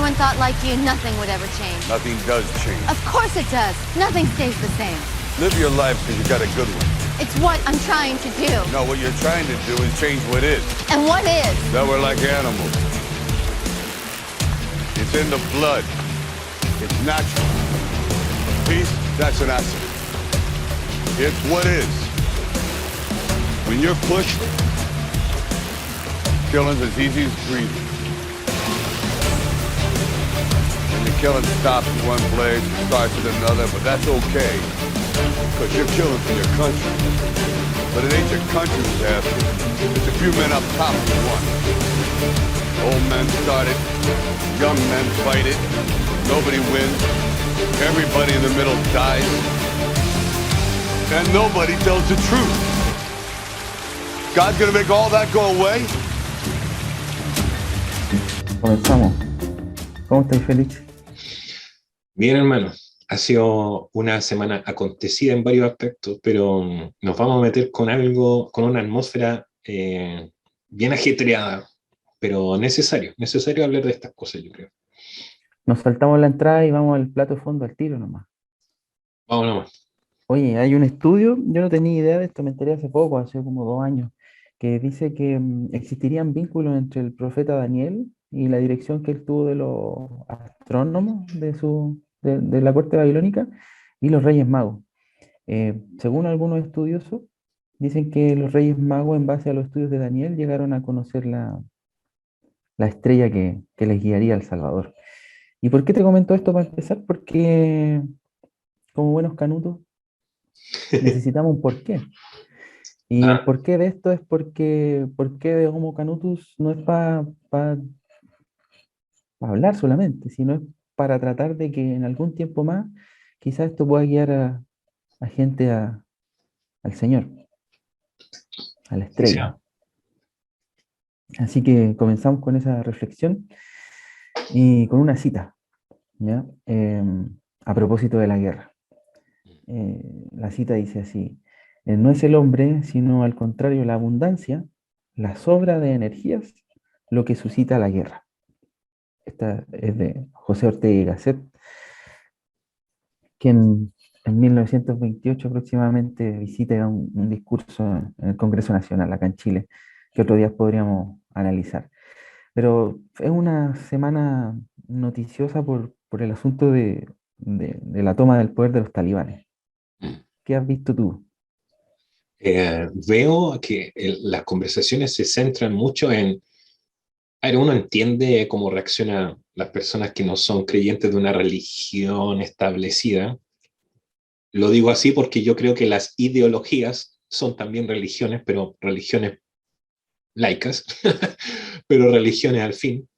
everyone thought like you, nothing would ever change. Nothing does change. Of course it does. Nothing stays the same. Live your life because you got a good one. It's what I'm trying to do. No, what you're trying to do is change what is. And what is? That we're like animals. It's in the blood. It's natural. Peace, that's an accident. It's what is. When you're pushed, killing's as easy as breathing. And the killing stops in one place and starts in another, but that's okay. Because you're killing for your country. But it ain't your country who's after it. It's a few men up top who won. Old men start it. Young men fight it. Nobody wins. Everybody in the middle dies. And nobody tells the truth. God's gonna make all that go away? Comenzamos. ¿Cómo estáis, Félix? Bien, hermano. Ha sido una semana acontecida en varios aspectos, pero nos vamos a meter con algo, con una atmósfera bien ajetreada, pero necesario hablar de estas cosas, yo creo. Nos saltamos la entrada y vamos al plato de fondo al tiro nomás. Vamos nomás. Oye, hay un estudio, yo no tenía idea de esto, me enteré hace poco, hace como 2 años, que dice que existirían vínculos entre el profeta Daniel y la dirección que él tuvo de los astrónomos de la corte babilónica y los Reyes Magos. Según algunos estudiosos, dicen que los Reyes Magos, en base a los estudios de Daniel, llegaron a conocer la estrella que les guiaría al Salvador. ¿Y por qué te comento esto para empezar? Porque, como buenos canutos, necesitamos un porqué. Y el porqué de esto es porque de Homo Canutus no es para hablar solamente, sino es para tratar de que en algún tiempo más quizás esto pueda guiar a gente al Señor, a la estrella. Así que comenzamos con esa reflexión y con una cita, ¿ya? A propósito de la guerra. La cita dice así: no es el hombre, sino al contrario la abundancia, la sobra de energías, lo que suscita la guerra. Esta es de José Ortega y Gasset, quien en 1928 aproximadamente visita un discurso en el Congreso Nacional, acá en Chile, que otro día podríamos analizar. Pero es una semana noticiosa por el asunto de la toma del poder de los talibanes. ¿Qué has visto tú? Veo que las conversaciones se centran mucho en... A ver, uno entiende cómo reaccionan las personas que no son creyentes de una religión establecida. Lo digo así porque yo creo que las ideologías son también religiones, pero religiones laicas, pero religiones al fin.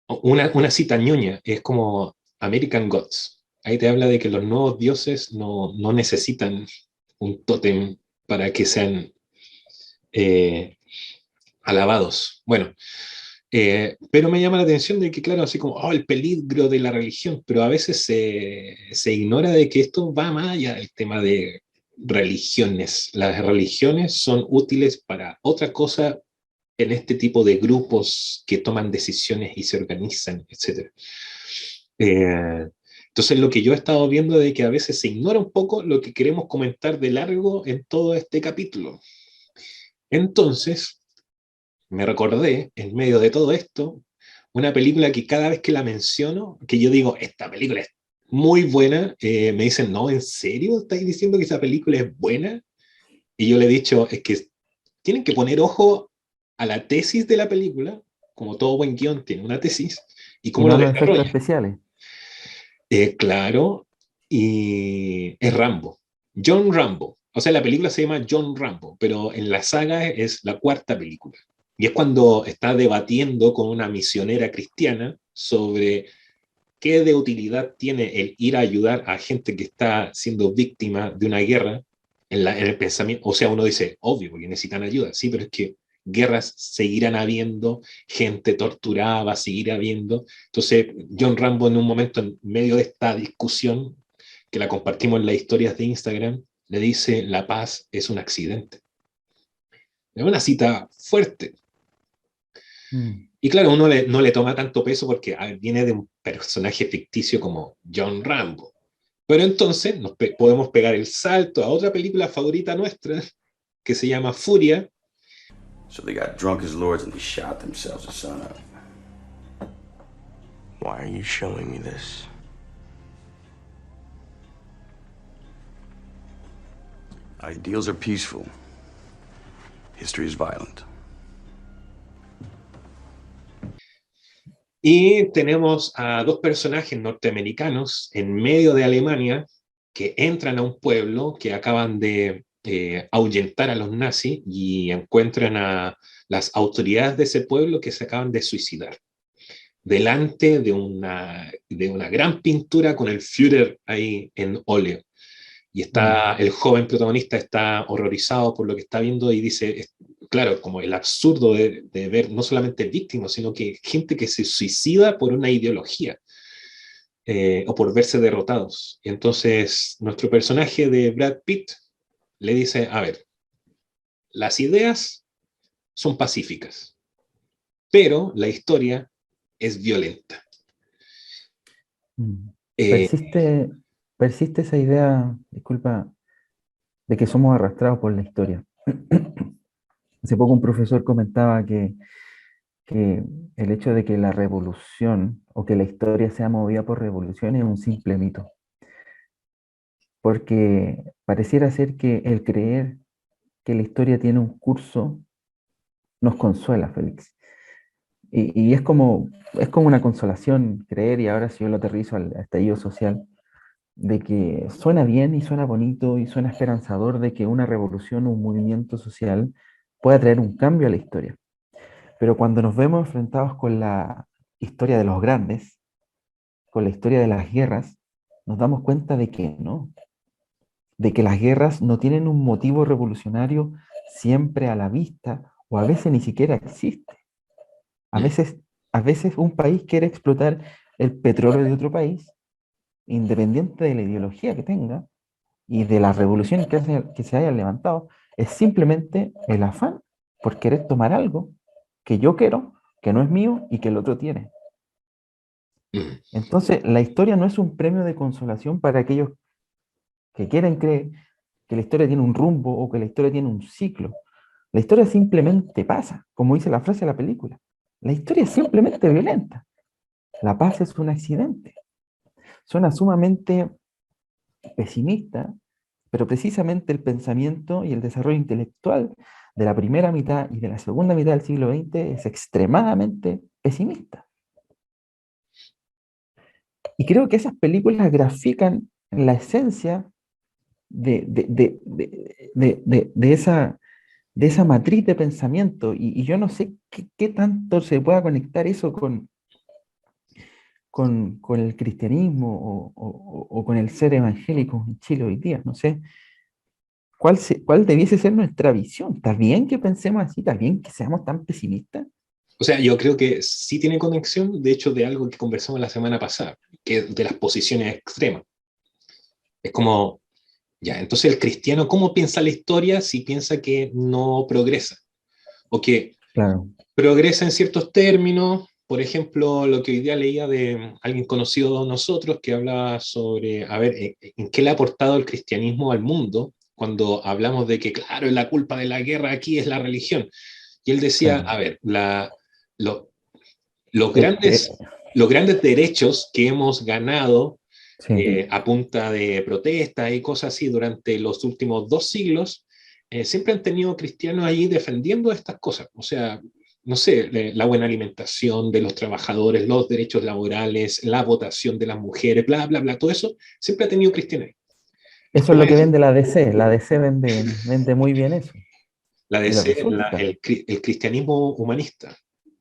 Una cita ñoña es como American Gods. Ahí te habla de que los nuevos dioses no necesitan un tótem para que sean alabados. Bueno, pero me llama la atención de que, claro, así como el peligro de la religión, pero a veces se ignora de que esto va más allá del tema de religiones. Las religiones son útiles para otra cosa en este tipo de grupos que toman decisiones y se organizan, etc. Entonces lo que yo he estado viendo es que a veces se ignora un poco lo que queremos comentar de largo en todo este capítulo. Entonces, me recordé, en medio de todo esto, una película que cada vez que la menciono, que yo digo, esta película es muy buena, me dicen, no, ¿en serio estáis diciendo que esa película es buena? Y yo le he dicho, es que tienen que poner ojo a la tesis de la película, como todo buen guión tiene una tesis, y cómo lo los efectos desarrolla. especiales. Claro, y es Rambo. John Rambo. O sea, la película se llama John Rambo, pero en la saga es la 4ª película. Y es cuando está debatiendo con una misionera cristiana sobre qué de utilidad tiene el ir a ayudar a gente que está siendo víctima de una guerra en el pensamiento. O sea, uno dice, obvio, porque necesitan ayuda. Sí, pero es que guerras seguirán habiendo, gente torturada va a seguir habiendo. Entonces, John Rambo en un momento, en medio de esta discusión, que la compartimos en las historias de Instagram, le dice, la paz es un accidente. Es una cita fuerte. Y claro, uno no le toma tanto peso porque viene de un personaje ficticio como John Rambo. Pero entonces podemos pegar el salto a otra película favorita nuestra que se llama Furia. So they got drunk as lords and they shot themselves at sunup. Why are you showing me this? Ideals are peaceful. History is violent. Y tenemos a dos personajes norteamericanos en medio de Alemania que entran a un pueblo que acaban de ahuyentar a los nazis y encuentran a las autoridades de ese pueblo que se acaban de suicidar. Delante de una gran pintura con el Führer ahí en óleo. Y el joven protagonista está horrorizado por lo que está viendo y dice, claro, como el absurdo de ver no solamente víctimas, sino que gente que se suicida por una ideología o por verse derrotados. Y entonces nuestro personaje de Brad Pitt le dice, a ver, las ideas son pacíficas, pero la historia es violenta. Persiste, persiste esa idea, disculpa, de que somos arrastrados por la historia. Hace poco un profesor comentaba que el hecho de que la revolución o que la historia sea movida por revolución es un simple mito. Porque pareciera ser que el creer que la historia tiene un curso nos consuela, Félix. Y es como una consolación creer, y ahora si yo lo aterrizo al estallido social, de que suena bien y suena bonito y suena esperanzador de que una revolución o un movimiento social pueda traer un cambio a la historia. Pero cuando nos vemos enfrentados con la historia de los grandes, con la historia de las guerras, nos damos cuenta de que no, de que las guerras no tienen un motivo revolucionario siempre a la vista, o a veces ni siquiera existe. A veces un país quiere explotar el petróleo de otro país, independiente de la ideología que tenga y de las revoluciones que se hayan levantado, es simplemente el afán por querer tomar algo que yo quiero, que no es mío y que el otro tiene. Entonces, la historia no es un premio de consolación para aquellos que quieren creer que la historia tiene un rumbo o que la historia tiene un ciclo. La historia simplemente pasa, como dice la frase de la película. La historia es simplemente violenta. La paz es un accidente. Suena sumamente pesimista, pero precisamente el pensamiento y el desarrollo intelectual de la primera mitad y de la segunda mitad del siglo XX es extremadamente pesimista. Y creo que esas películas grafican la esencia de esa matriz de pensamiento, y yo no sé qué tanto se pueda conectar eso con el cristianismo o con el ser evangélico en Chile hoy día. No sé cuál debiese ser nuestra visión. ¿Está bien que pensemos así? ¿Está bien que seamos tan pesimistas? O sea, yo creo que sí tiene conexión, de hecho, de algo que conversamos la semana pasada, que es de las posiciones extremas. Es como, ya, entonces el cristiano, ¿cómo piensa la historia si piensa que no progresa? O que Claro. progresa en ciertos términos. Por ejemplo, lo que hoy día leía de alguien conocido de nosotros que hablaba sobre, a ver, en qué le ha aportado el cristianismo al mundo cuando hablamos de que, claro, la culpa de la guerra aquí es la religión. Y él decía, Claro. a ver, los grandes derechos que hemos ganado Sí. a punta de protestas y cosas así durante los últimos 2 siglos, siempre han tenido cristianos ahí defendiendo estas cosas. O sea, no sé, la buena alimentación de los trabajadores, los derechos laborales, la votación de las mujeres, bla, bla, bla, todo eso siempre ha tenido cristianos. Eso es lo que vende la DC. La DC vende muy bien eso. La Y le DC, resulta. el cristianismo humanista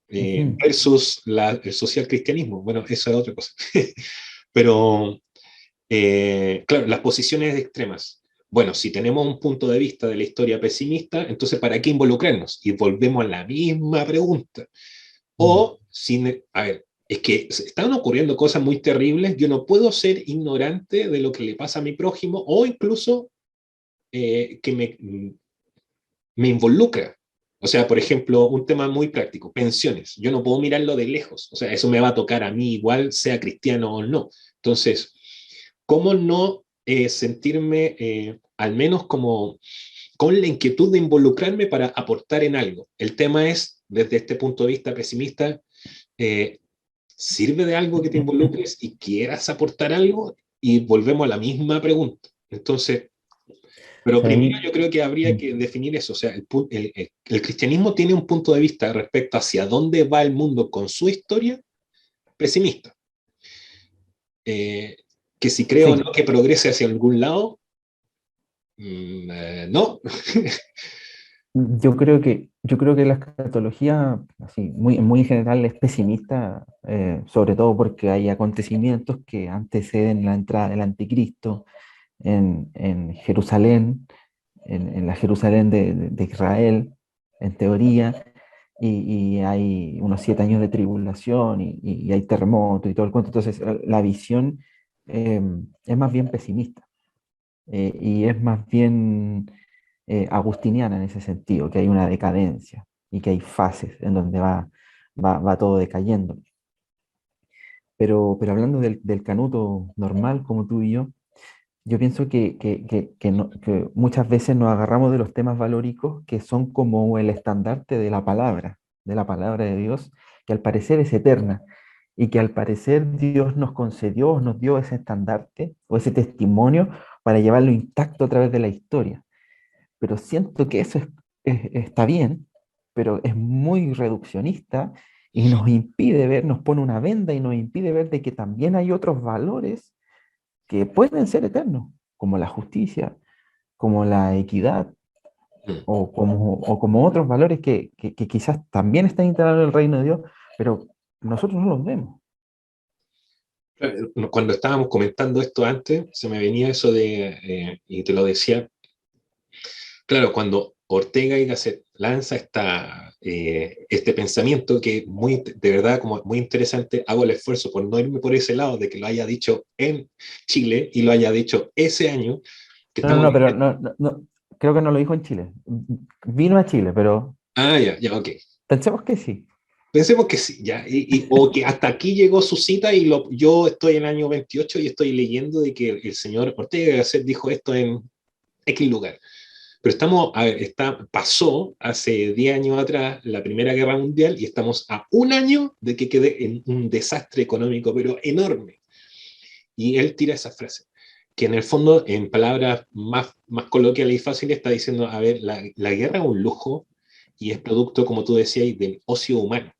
Ujú. versus el social cristianismo. Bueno, eso es otra cosa. Pero, claro, las posiciones extremas. Bueno, si tenemos un punto de vista de la historia pesimista, entonces ¿para qué involucrarnos? Y volvemos a la misma pregunta. O, a ver, es que están ocurriendo cosas muy terribles, yo no puedo ser ignorante de lo que le pasa a mi prójimo o incluso que me involucra. O sea, por ejemplo, un tema muy práctico, pensiones. Yo no puedo mirarlo de lejos. O sea, eso me va a tocar a mí igual, sea cristiano o no. Entonces, ¿cómo no sentirme al menos como con la inquietud de involucrarme para aportar en algo? El tema es, desde este punto de vista pesimista, eh, ¿sirve de algo que te involucres y quieras aportar algo? Y volvemos a la misma pregunta. Entonces, O pero sea, primero ahí, yo creo que habría mm, que definir eso. O sea, el cristianismo tiene un punto de vista respecto hacia dónde va el mundo con su historia pesimista. Eh, que si creo o no sí, que progrese hacia algún lado, no. yo creo que la escatología, así, muy en general, es pesimista, sobre todo porque hay acontecimientos que anteceden la entrada del anticristo en Jerusalén, en la Jerusalén de Israel, en teoría, y hay unos 7 años de tribulación y hay terremoto y todo el cuento. Entonces, la visión eh, es más bien pesimista y es más bien agustiniana en ese sentido, que hay una decadencia y que hay fases en donde va todo decayendo. Pero hablando del canuto normal, como tú y yo pienso que muchas veces nos agarramos de los temas valóricos que son como el estandarte de la palabra de Dios, que al parecer es eterna y que al parecer Dios nos concedió, nos dio ese estandarte o ese testimonio para llevarlo intacto a través de la historia. Pero siento que eso está bien, pero es muy reduccionista y nos impide ver, nos pone una venda y nos impide ver de que también hay otros valores que pueden ser eternos, como la justicia, como la equidad, o como otros valores que quizás también están integrados en el reino de Dios, pero nosotros no los vemos. Cuando estábamos comentando esto antes, se me venía eso de, y te lo decía, claro, cuando Ortega y Gasset lanza este pensamiento que muy, de verdad, como muy interesante, hago el esfuerzo por no irme por ese lado de que lo haya dicho en Chile y lo haya dicho ese año, que No, no, estamos no, pero viviendo. no, creo que no lo dijo en Chile. Vino a Chile, pero Ah, ya, ya, ok. pensemos que sí. Pensemos que sí, ya, o que hasta aquí llegó su cita y yo estoy en el año 28 y estoy leyendo de que el señor Ortega y Gasset dijo esto en X lugar. Pero estamos, a ver, pasó hace 10 años atrás la Primera Guerra Mundial y estamos a un año de que quede en un desastre económico, pero enorme. Y él tira esa frase, que en el fondo, en palabras más coloquiales y fáciles, está diciendo, a ver, la guerra es un lujo y es producto, como tú decías, del ocio humano.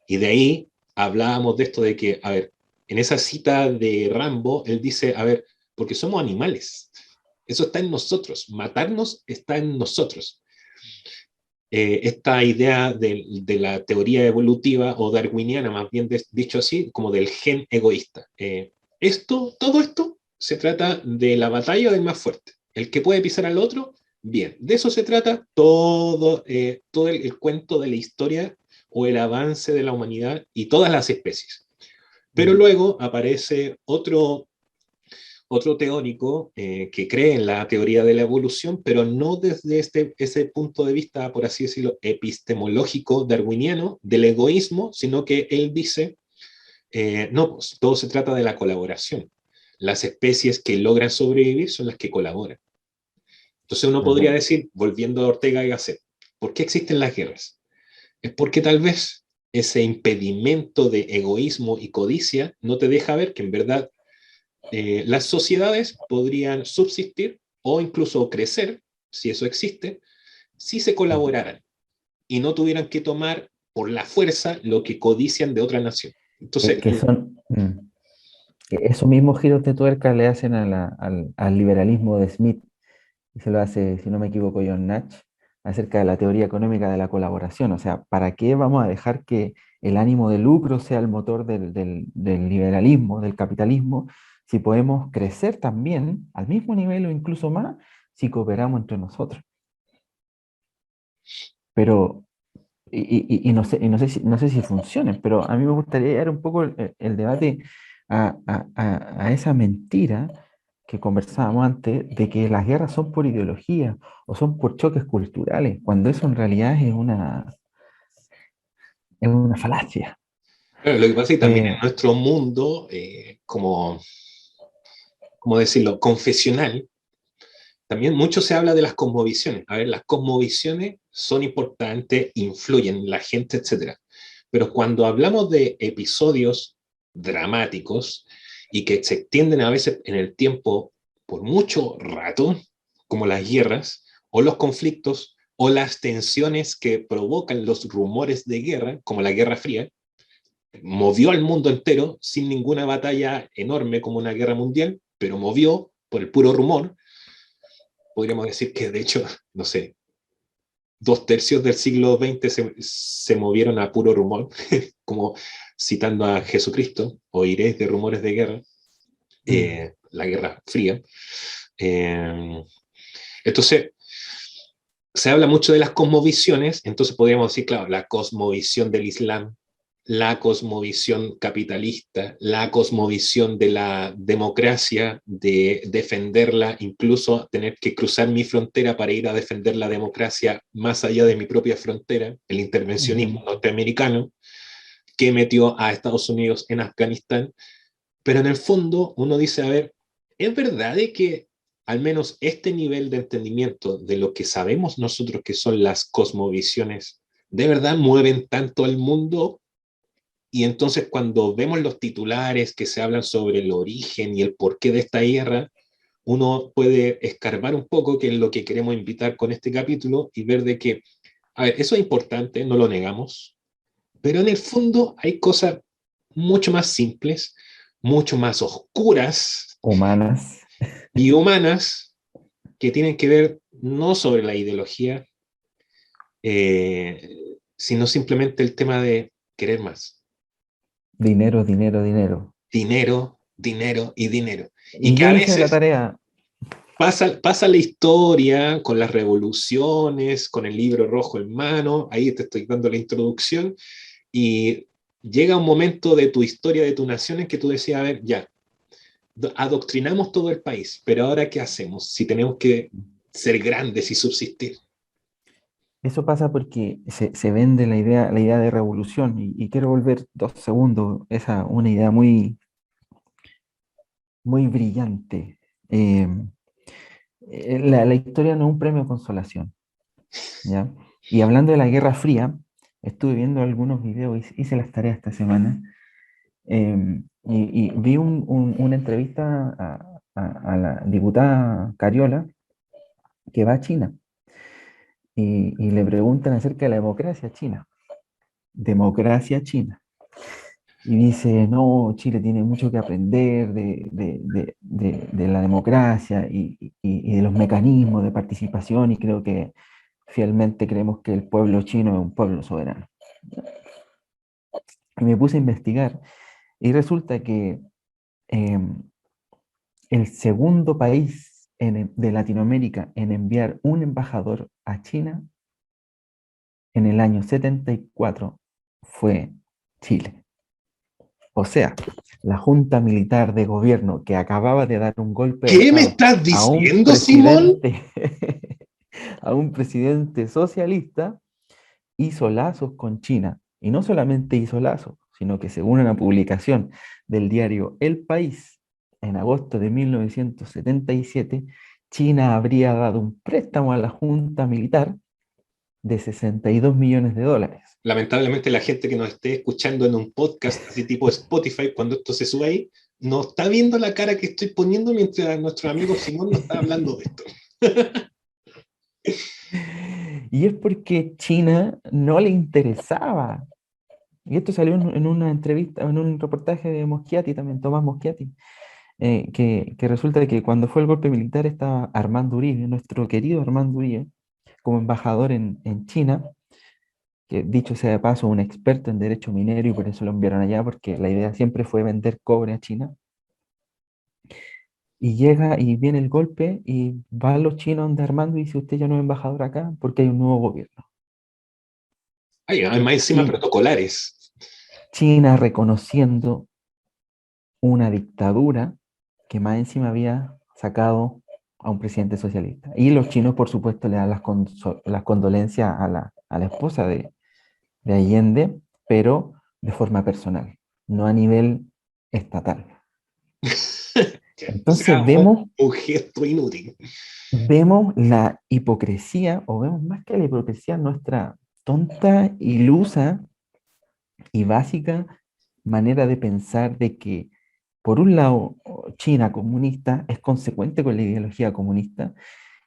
Y de ahí hablábamos de esto de que, a ver, en esa cita de Rambo, él dice, a ver, porque somos animales. Eso está en nosotros. Matarnos está en nosotros. Esta idea de la teoría evolutiva o darwiniana, más bien dicho así, como del gen egoísta. Todo esto se trata de la batalla del más fuerte. El que puede pisar al otro, bien. De eso se trata todo el cuento de la historia o el avance de la humanidad y todas las especies. Pero Mm. luego aparece otro teórico que cree en la teoría de la evolución, pero no desde ese punto de vista, por así decirlo, epistemológico darwiniano del egoísmo, sino que él dice, no, pues, todo se trata de la colaboración. Las especies que logran sobrevivir son las que colaboran. Entonces uno podría Ujú. decir, volviendo a Ortega y Gasset, ¿por qué existen las guerras? Es porque tal vez ese impedimento de egoísmo y codicia no te deja ver que en verdad las sociedades podrían subsistir o incluso crecer, si eso existe, si se Mm. colaboraran y no tuvieran que tomar por la fuerza lo que codician de otra nación. Que, Entonces, que son, que esos mismos giros de tuerca le hacen al liberalismo de Smith, y se lo hace, si no me equivoco, John Natch, acerca de la teoría económica de la colaboración. O sea, ¿para qué vamos a dejar que el ánimo de lucro sea el motor del liberalismo, del capitalismo, si podemos crecer también al mismo nivel o incluso más si cooperamos entre nosotros? Pero, no sé si funcionen, pero a mí me gustaría llevar un poco el debate a esa mentira que conversábamos antes, de que las guerras son por ideología o son por choques culturales, cuando eso en realidad es una falacia. Claro, lo que pasa es que también en Eh, nuestro mundo, como decirlo, confesional, también mucho se habla de las cosmovisiones. A ver, las cosmovisiones son importantes, influyen en la gente, etcétera. Pero cuando hablamos de episodios dramáticos y que se extienden a veces en el tiempo por mucho rato, como las guerras o los conflictos o las tensiones que provocan los rumores de guerra, como la Guerra Fría, movió al mundo entero sin ninguna batalla enorme como una guerra mundial, pero movió por el puro rumor. Podríamos decir que de hecho, no sé, 2/3 del siglo XX se movieron a puro rumor, como citando a Jesucristo, oiréis de rumores de guerra, la Guerra Fría. Entonces, se habla mucho de las cosmovisiones, entonces podríamos decir, claro, la cosmovisión del Islam, la cosmovisión capitalista, la cosmovisión de la democracia, de defenderla, incluso tener que cruzar mi frontera para ir a defender la democracia más allá de mi propia frontera, el intervencionismo norteamericano, que metió a Estados Unidos en Afganistán. Pero en el fondo uno dice, a ver, ¿es verdad de que al menos este nivel de entendimiento de lo que sabemos nosotros que son las cosmovisiones, de verdad mueven tanto al mundo? Y entonces cuando vemos los titulares que se hablan sobre el origen y el porqué de esta guerra, uno puede escarbar un poco, que es lo que queremos invitar con este capítulo, y ver de que, a ver, eso es importante, no lo negamos, pero en el fondo hay cosas mucho más simples, mucho más oscuras Humanas. y humanas que tienen que ver no sobre la ideología, sino simplemente el tema de querer más. Dinero, dinero, dinero. Dinero, dinero y dinero. Y Y que yo a hice la veces tarea. pasa la historia con las revoluciones, con el libro rojo en mano, ahí te estoy dando la introducción, y llega un momento de tu historia, de tu nación, en que tú decías, a ver, ya, adoctrinamos todo el país, pero ahora ¿qué hacemos si tenemos que ser grandes y subsistir? Eso pasa porque se vende la idea de revolución, y quiero volver 2 segundos, una idea muy, muy brillante. Eh, la historia no es un premio de consolación, ¿ya? Y hablando de la Guerra Fría, estuve viendo algunos videos, hice las tareas esta semana, y vi una entrevista a la diputada Cariola, que va a China, y le preguntan acerca de la democracia china. Democracia china. Y dice, no, Chile tiene mucho que aprender de la democracia y de los mecanismos de participación, y creo que fielmente creemos que el pueblo chino es un pueblo soberano. Y me puse a investigar, y resulta que eh, el segundo país de Latinoamérica en enviar un embajador a China en el año 74 fue Chile. O sea, la junta militar de gobierno que acababa de dar un golpe de ¿Qué me Estado estás a un diciendo, Simón? presidente, a un presidente socialista, hizo lazos con China. Y no solamente hizo lazos, sino que según una publicación del diario El País, en agosto de 1977, China habría dado un préstamo a la junta militar de $62 millones. Lamentablemente la gente que nos esté escuchando en un podcast así tipo Spotify, cuando esto se sube ahí, no está viendo la cara que estoy poniendo mientras nuestro amigo Simón nos está hablando de esto. Y es porque China no le interesaba. Y esto salió en una entrevista, en un reportaje de Moschiati también, Tomás Moschiati, que resulta que cuando fue el golpe militar estaba Armando Uribe, nuestro querido Armando Uribe, como embajador en China, que dicho sea de paso, un experto en derecho minero, y por eso lo enviaron allá, porque la idea siempre fue vender cobre a China. Y llega y viene el golpe, y van los chinos donde Armando y dice, usted ya no es embajador acá porque hay un nuevo gobierno. Ay, hay más encima China, protocolares. China reconociendo una dictadura que más encima había sacado a un presidente socialista. Y los chinos, por supuesto, le dan las condolencias a la esposa de Allende, pero de forma personal, no a nivel estatal. O sea, Entonces un gesto inútil. vemos la hipocresía, o vemos más que la hipocresía, nuestra tonta, ilusa y básica manera de pensar de que, por un lado, China comunista es consecuente con la ideología comunista,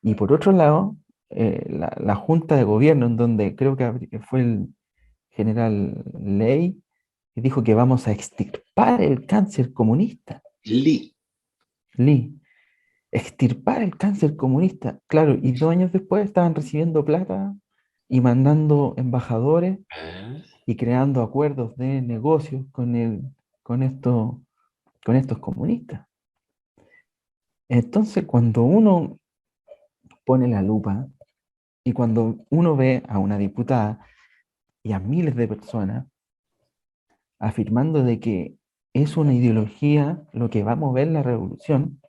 y por otro lado, la junta de gobierno, en donde creo que fue el general Ley, que dijo que vamos a extirpar el cáncer comunista. Lee. Lee, extirpar el cáncer comunista. Claro, y 2 años después estaban recibiendo plata y mandando embajadores Ah, y creando acuerdos de negocios con, esto, con estos comunistas. Entonces, cuando uno pone la lupa y cuando uno ve a una diputada y a miles de personas afirmando de que es una ideología lo que va a mover la revolución,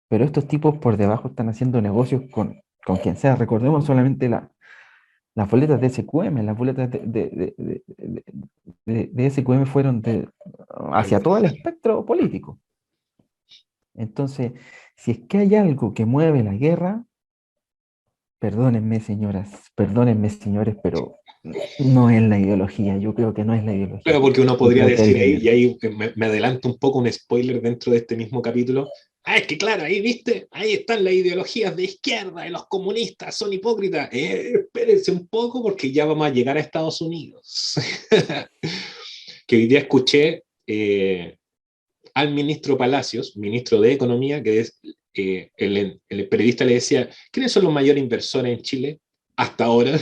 pero estos tipos por debajo están haciendo negocios con quien sea. Recordemos solamente las boletas de SQM, las boletas de SQM fueron hacia todo el espectro político. Entonces, si es que hay algo que mueve la guerra, perdónenme señoras, perdónenme señores, pero no es la ideología, yo creo que no es la ideología. Claro, porque uno Yo podría creo que decir el ahí, dinero. y ahí me adelanto un poco un spoiler dentro de este mismo capítulo. Ah, es que claro, ahí viste, ahí están las ideologías de izquierda y los comunistas son hipócritas. Espérense un poco porque ya vamos a llegar a Estados Unidos. Que hoy día escuché al ministro Palacios, ministro de Economía, que es el periodista le decía, ¿quiénes son los mayores inversores en Chile hasta ahora?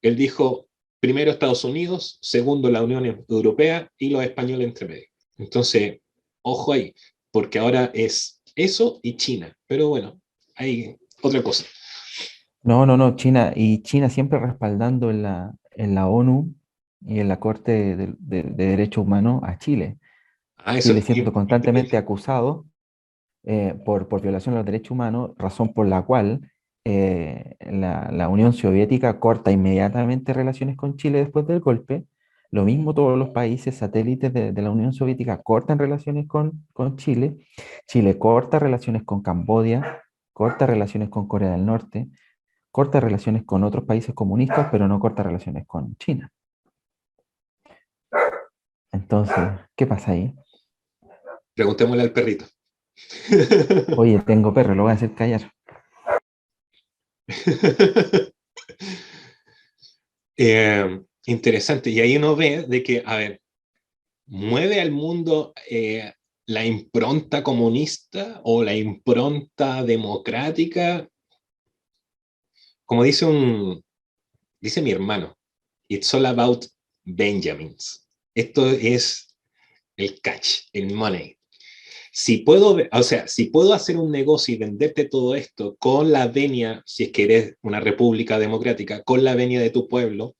Él dijo, primero Estados Unidos, segundo la Unión Europea y los españoles entre medio. Entonces, ojo ahí, porque ahora es eso y China. Pero bueno, hay otra cosa. No, no, no, China siempre respaldando en la ONU y en la Corte de Derechos Humanos a Chile. Ah, eso Chile es siendo constantemente acusado por violación de los derechos humanos, razón por la cual la Unión Soviética corta inmediatamente relaciones con Chile después del golpe. Lo mismo todos los países satélites de la Unión Soviética cortan relaciones con Chile. Chile corta relaciones con Camboya, corta relaciones con Corea del Norte, corta relaciones con otros países comunistas, pero no corta relaciones con China. Entonces, ¿qué pasa ahí? Preguntémosle al perrito. Oye, tengo perro, lo voy a hacer callar. Interesante. Y ahí uno ve de que, a ver, mueve al mundo la impronta comunista o la impronta democrática. Como dice mi hermano, it's all about Benjamins. Esto es el catch, el money. Si puedo, o sea, si puedo hacer un negocio y venderte todo esto con la venia, si es que eres una república democrática, con la venia de tu pueblo,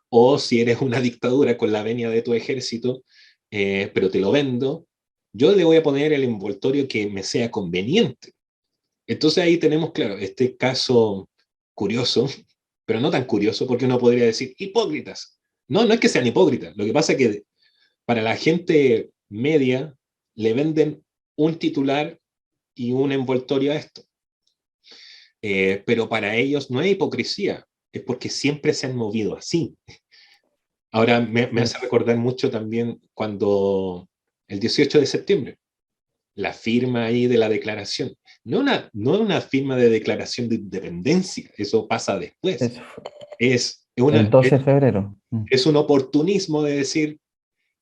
o si eres una dictadura con la venia de tu ejército, pero te lo vendo, yo le voy a poner el envoltorio que me sea conveniente. Entonces ahí tenemos, claro, este caso curioso, pero no tan curioso, porque uno podría decir hipócritas. No, no es que sean hipócritas. Lo que pasa es que para la gente media le venden un titular y un envoltorio a esto. Pero para ellos no es hipocresía, es porque siempre se han movido así. Ahora me hace recordar mucho también cuando el 18 de septiembre, la firma ahí de la declaración. No una firma de declaración de independencia, eso pasa después. Eso fue Es, el 12 de febrero. es un oportunismo de decir,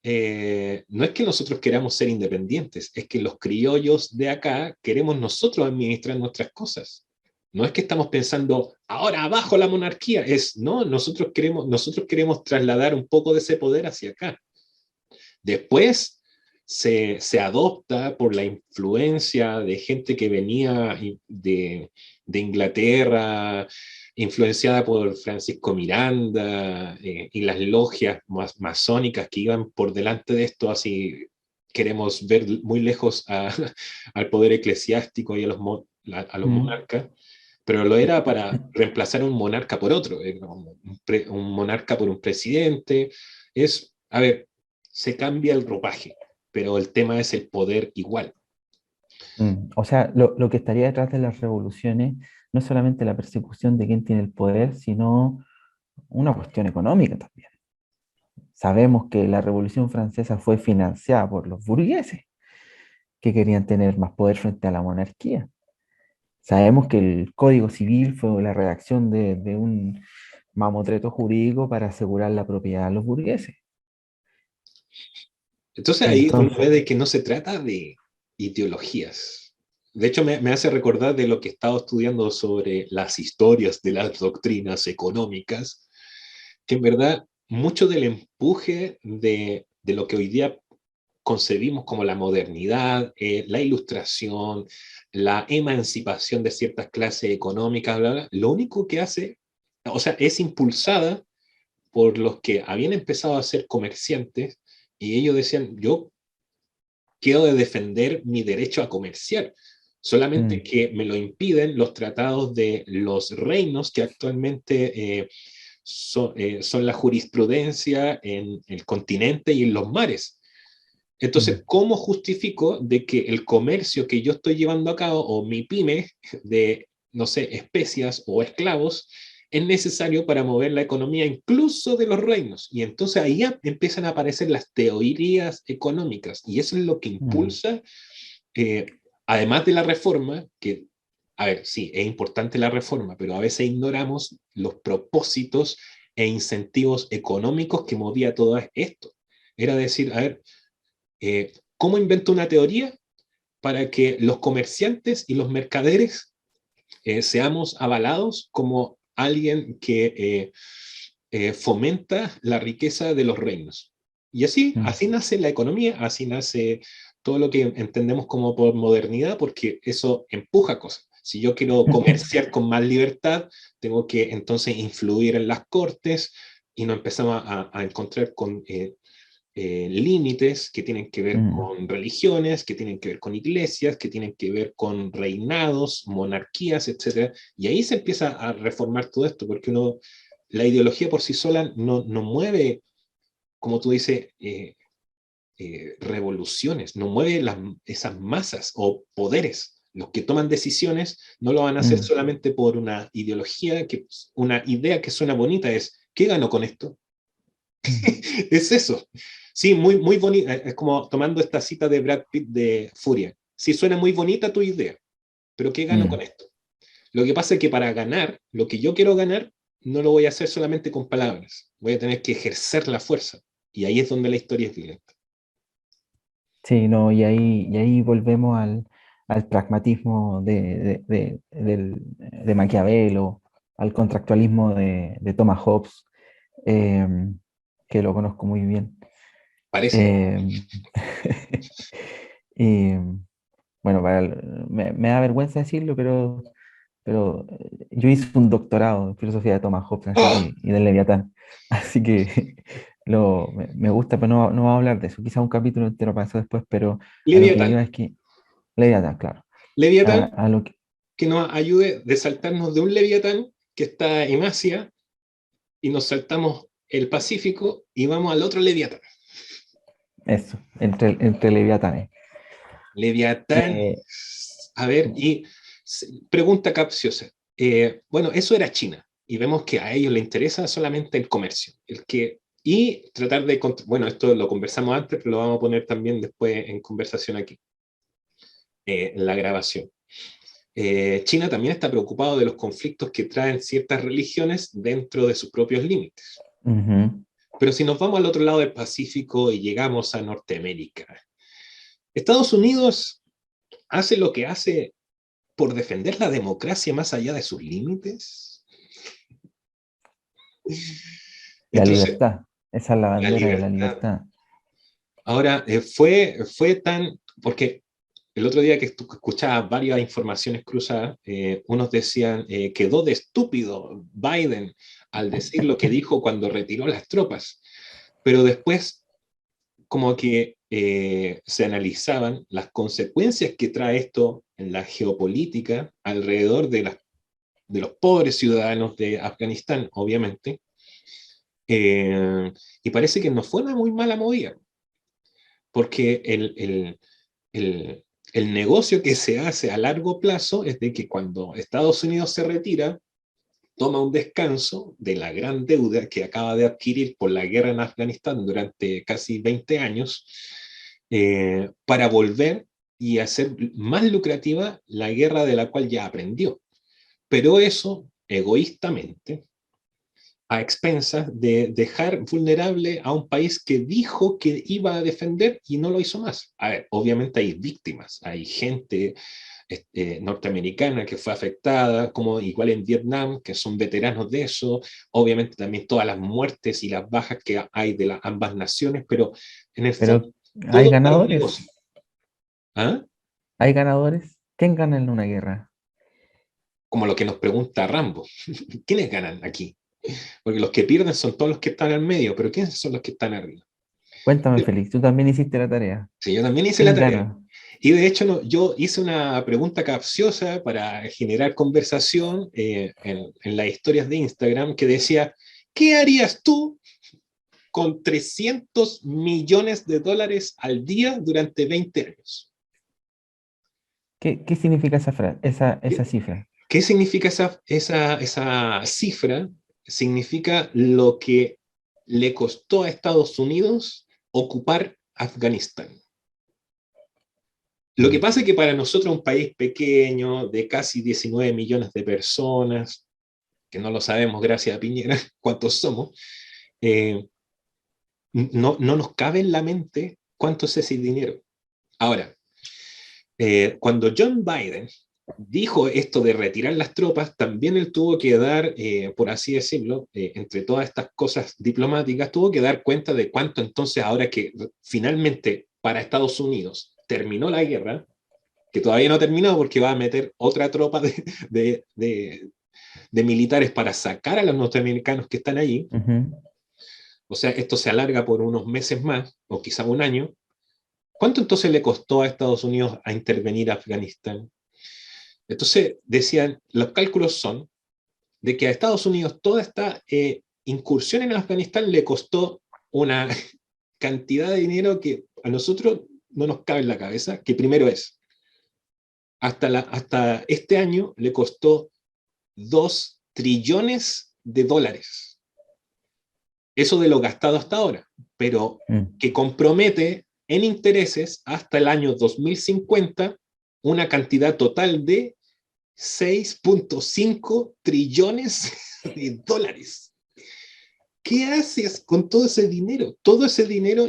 no es que nosotros queramos ser independientes, es que los criollos de acá queremos nosotros administrar nuestras cosas. No es que estamos pensando, ahora abajo la monarquía, no, nosotros queremos trasladar un poco de ese poder hacia acá. Después se adopta por la influencia de gente que venía de Inglaterra, influenciada por Francisco Miranda y las logias masónicas que iban por delante de esto, así queremos ver muy lejos al poder eclesiástico y a los Mm. monarcas, pero lo era para reemplazar a un monarca por otro, un monarca por un presidente. A ver, se cambia el ropaje, pero el tema es el poder igual. O sea, lo que estaría detrás de las revoluciones no es solamente la persecución de quién tiene el poder, sino una cuestión económica también. Sabemos que la Revolución Francesa fue financiada por los burgueses, que querían tener más poder frente a la monarquía. Sabemos que el Código Civil fue la redacción de un mamotreto jurídico para asegurar la propiedad de los burgueses. Entonces ahí uno Entonces, ve de que no se trata de ideologías. De hecho, me hace recordar de lo que he estado estudiando sobre las historias de las doctrinas económicas, que en verdad mucho del empuje de lo que hoy día concebimos como la modernidad, la ilustración, la emancipación de ciertas clases económicas, bla, bla, lo único que hace, o sea, es impulsada por los que habían empezado a ser comerciantes y ellos decían, yo quiero de defender mi derecho a comerciar, solamente mm, que me lo impiden los tratados de los reinos que actualmente son la jurisprudencia en el continente y en los mares. Entonces, mm, ¿cómo justifico de que el comercio que yo estoy llevando a cabo o mi pyme de, no sé, especias o esclavos es necesario para mover la economía incluso de los reinos? Y entonces ahí empiezan a aparecer las teorías económicas y eso es lo que mm, impulsa, eh, además de la reforma, que, a ver, sí, es importante la reforma, pero a veces ignoramos los propósitos e incentivos económicos que movía todo esto. Era decir, a ver, ¿cómo invento una teoría para que los comerciantes y los mercaderes seamos avalados como alguien que fomenta la riqueza de los reinos? Y mm, así nace la economía, así nace todo lo que entendemos como por modernidad, porque eso empuja cosas. Si yo quiero comerciar con más libertad, tengo que entonces influir en las cortes y nos empezamos a encontrar con límites que tienen que ver mm. con religiones, que tienen que ver con iglesias, que tienen que ver con reinados, monarquías, etcétera. Y ahí se empieza a reformar todo esto, porque la ideología por sí sola no mueve, como tú dices, revoluciones, no mueve esas masas o poderes. Los que toman decisiones no lo van a hacer Mm. solamente por una ideología, una idea que suena bonita, es, ¿qué gano con esto? Mm. Es eso. Sí, muy, muy bonito. Es como tomando esta cita de Brad Pitt de Furia. Sí, suena muy bonita tu idea, pero ¿qué gano con Mm. esto? Lo que pasa es que para ganar, lo que yo quiero ganar, no lo voy a hacer solamente con palabras. Voy a tener que ejercer la fuerza. Y ahí es donde la historia es violenta. Sí, no, y ahí volvemos al pragmatismo de Maquiavelo, al contractualismo de Thomas Hobbes, em, que lo conozco muy bien. Parece. Em, y bueno, me da vergüenza decirlo, pero yo hice un doctorado en filosofía de Thomas Hobbes así ¡Oh! y del Leviatán. Así que me gusta, pero no vamos a hablar de eso. Quizá un capítulo entero para eso después, pero a lo que Leviatán. iba es que Leviatán, claro. A, Leviatán a lo que, que nos ayude de saltarnos de un Leviatán que está en Asia y nos saltamos el Pacífico y vamos al otro Leviatán. eso, entre Leviatanes. Leviatán, Eh, a ver, y pregunta capciosa. Bueno, eso era China, y vemos que a ellos les interesa solamente el comercio, y tratar de, bueno, esto lo conversamos antes, pero lo vamos a poner también después en conversación aquí, en la grabación. China también está preocupado de los conflictos que traen ciertas religiones dentro de sus propios límites. Ujú. Pero si nos vamos al otro lado del Pacífico y llegamos a Norteamérica, Estados Unidos hace lo que hace por defender la democracia más allá de sus límites. La Entonces, libertad, esa es la la bandera de la libertad. libertad. Ahora, fue tan, porque el otro día que escuchaba varias informaciones cruzadas, unos decían, quedó de estúpido Biden al decir lo que dijo cuando retiró las tropas, pero después como que se analizaban las consecuencias que trae esto en la geopolítica alrededor de los pobres ciudadanos de Afganistán, obviamente, y parece que no fue una muy mala movida, porque el negocio que se hace a largo plazo es de que cuando Estados Unidos se retira, toma un descanso de la gran deuda que acaba de adquirir por la guerra en Afganistán durante casi 20 años, para volver y hacer más lucrativa la guerra de la cual ya aprendió. Pero eso, egoístamente, a expensas de dejar vulnerable a un país que dijo que iba a defender y no lo hizo más. A ver, obviamente hay víctimas, hay gente norteamericana que fue afectada, como igual en Vietnam, que son veteranos de eso, obviamente también todas las muertes y las bajas que hay de ambas naciones, pero en el Pero fondo hay todo para un ganadores. negocio. ¿Ah? ¿Hay ganadores? ¿Quién gana en una guerra? Como lo que nos pregunta Rambo. ¿Quiénes ganan aquí? Porque los que pierden son todos los que están al medio, pero ¿quiénes son los que están arriba? Cuéntame, Félix, tú también hiciste la tarea. Sí, yo también hice la ¿Quién tarea. gana? Y de hecho, yo hice una pregunta capciosa para generar conversación en las historias de Instagram que decía, ¿qué harías tú con 300 millones de dólares al día durante 20 años? ¿Qué significa esa cifra? ¿Qué significa esa cifra? Significa lo que le costó a Estados Unidos ocupar Afganistán. Lo que pasa es que para nosotros, un país pequeño, de casi 19 millones de personas, que no lo sabemos gracias a Piñera cuántos somos, no nos cabe en la mente cuánto es ese dinero. Ahora, cuando John Biden dijo esto de retirar las tropas, también él tuvo que dar, por así decirlo, entre todas estas cosas diplomáticas, tuvo que dar cuenta de cuánto entonces, ahora que finalmente para Estados Unidos terminó la guerra, que todavía no ha terminado porque va a meter otra tropa de militares para sacar a los norteamericanos que están allí. Ujú. O sea, esto se alarga por unos meses más, o quizá un año. ¿Cuánto entonces le costó a Estados Unidos a intervenir a Afganistán? Entonces decían, los cálculos son de que a Estados Unidos toda esta incursión en Afganistán le costó una cantidad de dinero que a nosotros no nos cabe en la cabeza, que primero es, hasta este año le costó 2 trillones de dólares. Eso de lo gastado hasta ahora, pero que compromete en intereses hasta el año 2050 una cantidad total de 6.5 trillones de dólares. ¿Qué haces con todo ese dinero? Todo ese dinero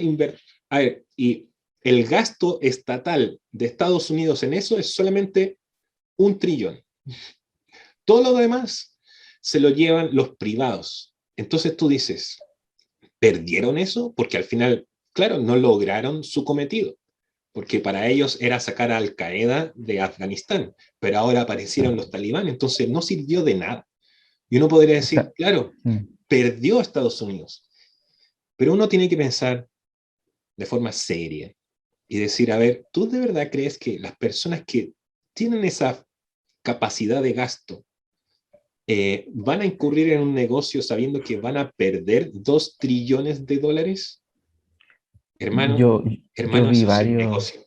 a ver, y el gasto estatal de Estados Unidos en eso es solamente 1 trillón. Todo lo demás se lo llevan los privados. Entonces tú dices, ¿perdieron eso? Porque al final, claro, no lograron su cometido, porque para ellos era sacar a Al Qaeda de Afganistán, pero ahora aparecieron los talibanes, entonces no sirvió de nada. Y uno podría decir, claro, perdió a Estados Unidos, pero uno tiene que pensar de forma seria y decir, a ver, ¿tú de verdad crees que las personas que tienen esa capacidad de gasto van a incurrir en un negocio sabiendo que van a perder 2 trillones de dólares? Hermano, Yo eso es el negocio.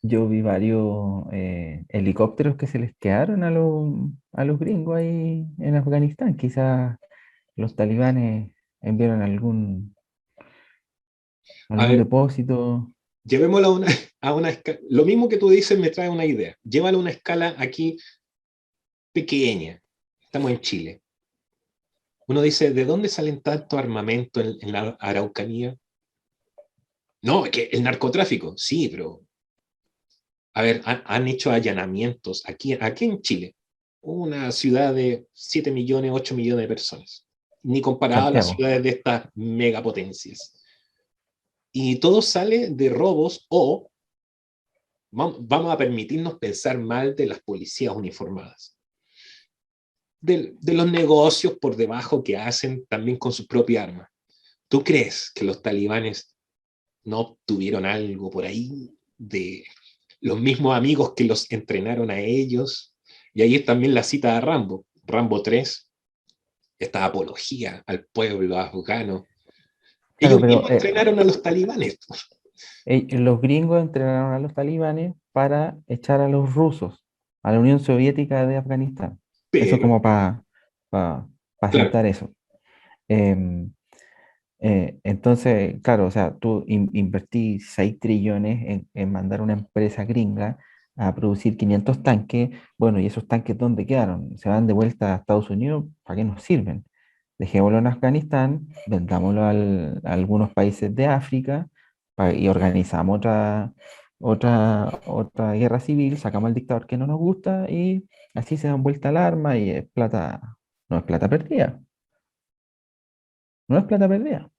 Yo vi varios helicópteros que se les quedaron a los gringos ahí en Afganistán. Quizás los talibanes enviaron A algún ver, depósito. llevémoslo a una escala. Lo mismo que tú dices me trae una idea. Llévalo a una escala aquí pequeña. Estamos en Chile. Uno dice, ¿de dónde salen tanto armamento en la Araucanía? No, que el narcotráfico. Sí, pero a ver, han hecho allanamientos aquí en Chile, una ciudad de 7 millones, 8 millones de personas, ni comparado a las Santiago. ciudades de estas megapotencias. Y todo sale de robos o vamos a permitirnos pensar mal de las policías uniformadas, de los negocios por debajo que hacen también con sus propias armas. ¿Tú crees que los talibanes no obtuvieron algo por ahí de los mismos amigos que los entrenaron a ellos. Y ahí es también la cita a Rambo, Rambo 3, esta apología al pueblo afgano. Claro, Ellos pero mismos entrenaron a los talibanes. los gringos entrenaron a los talibanes para echar a los rusos, a la Unión Soviética de Afganistán. Eso Pero, como para claro, sentar eso. Em, entonces, claro, o sea, tú invertís 6 trillones en mandar una empresa gringa a producir 500 tanques. Bueno, ¿y esos tanques dónde quedaron? ¿Se van de vuelta a Estados Unidos? ¿Para qué nos sirven? Dejémoslo en Afganistán, vendámoslo a algunos países de África y organizamos otra guerra civil, sacamos al dictador que no nos gusta y así se dan vuelta al arma y es plata, no es plata perdida, no es plata perdida.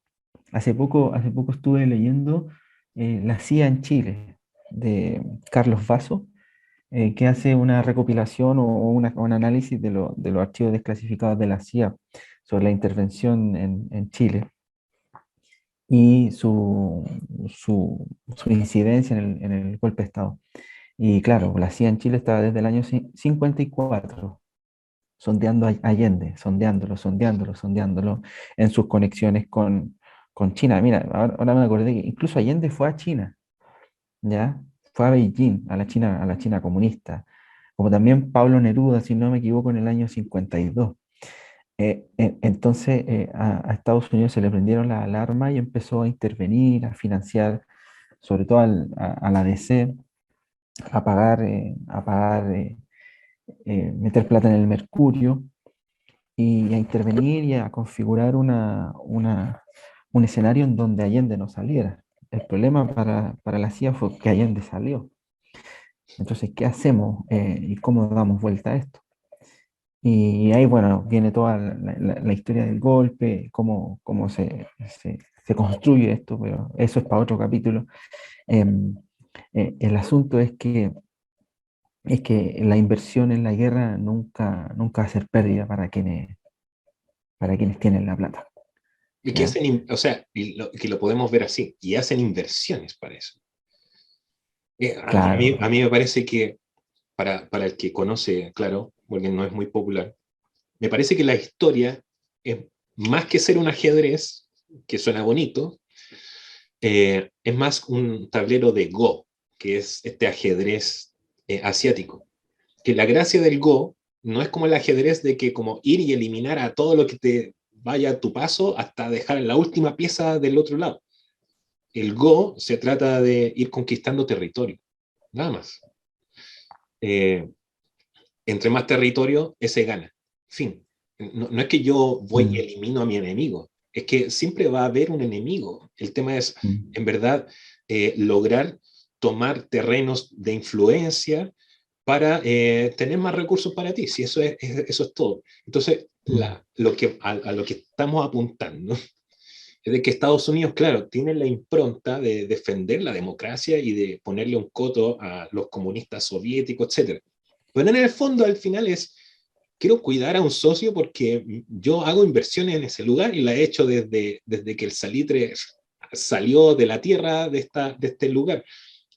Hace poco estuve leyendo La CIA en Chile, de Carlos Vaso, que hace una recopilación o un análisis de los archivos desclasificados de la CIA sobre la intervención en Chile y su incidencia en el golpe de Estado. Y claro, la CIA en Chile estaba desde el año 54 sondeando a Allende, sondeándolo en sus conexiones con China. Mira, ahora me acordé que incluso Allende fue a China, ¿ya? Fue a Beijing, a la China comunista, como también Pablo Neruda, si no me equivoco, en el año 52. Entonces a Estados Unidos se le prendieron las alarmas y empezó a intervenir, a financiar, sobre todo a la DC, a pagar meter plata en el mercurio y a intervenir y a configurar un escenario en donde Allende no saliera. El problema para la CIA fue que Allende salió. Entonces, ¿qué hacemos y cómo damos vuelta a esto? Y ahí, bueno, viene toda la historia del golpe, cómo se construye esto, pero eso es para otro capítulo. Em, el asunto es que la inversión en la guerra nunca va a ser pérdida para quienes tienen la plata. y que ¿Ya? hacen, o sea, que lo podemos ver así, y hacen inversiones para eso. Claro, A mí me parece que para el que conoce, claro, porque no es muy popular, me parece que la historia es más que ser un ajedrez, que suena bonito, es más un tablero de Go, que es este ajedrez asiático. Que la gracia del Go no es como el ajedrez de que como ir y eliminar a todo lo que te vaya a tu paso hasta dejar la última pieza del otro lado. El Go se trata de ir conquistando territorio, nada más. Eh, entre más territorio, ese gana. Fin. No es que yo voy y mm, elimino a mi enemigo, es que siempre va a haber un enemigo. El tema es, mm, en verdad, lograr tomar terrenos de influencia para tener más recursos para ti, si eso es todo. Entonces, mm, a lo que estamos apuntando es de que Estados Unidos, claro, tiene la impronta de defender la democracia y de ponerle un coto a los comunistas soviéticos, etcétera. Pero en el fondo, al final es, quiero cuidar a un socio porque yo hago inversiones en ese lugar y la he hecho desde que el salitre salió de la tierra de este lugar.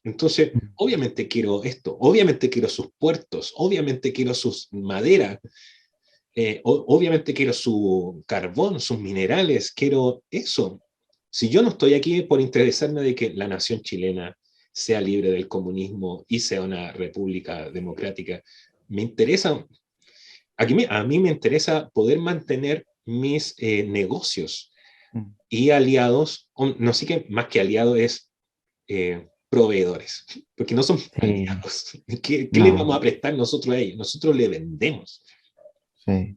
Entonces, mm, obviamente quiero esto, obviamente quiero sus puertos, obviamente quiero sus maderas, obviamente quiero su carbón, sus minerales, quiero eso. Si yo no estoy aquí por interesarme de que la nación chilena sea libre del comunismo y sea una república democrática, me interesa, a mí me interesa poder mantener mis negocios mm. y aliados, no sé qué más que aliados es proveedores, porque no son Sí, aliados. ¿Qué le vamos a no, prestar nosotros a ellos? Nosotros le vendemos. sí.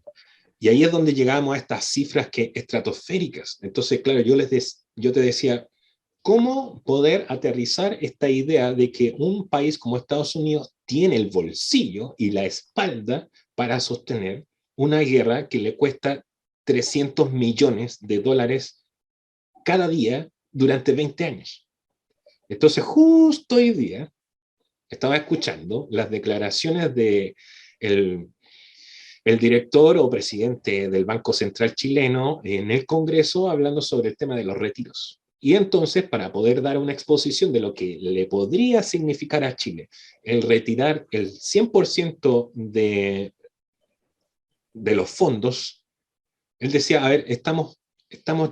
Y ahí es donde llegamos a estas cifras que estratosféricas. Entonces, claro, yo te decía, ¿cómo poder aterrizar esta idea de que un país como Estados Unidos tiene el bolsillo y la espalda para sostener una guerra que le cuesta 300 millones de dólares cada día durante 20 años? Entonces, justo hoy día estaba escuchando las declaraciones de el director o presidente del Banco Central chileno en el Congreso hablando sobre el tema de los retiros. Y entonces, para poder dar una exposición de lo que le podría significar a Chile el retirar el 100% de los fondos, él decía, a ver, estamos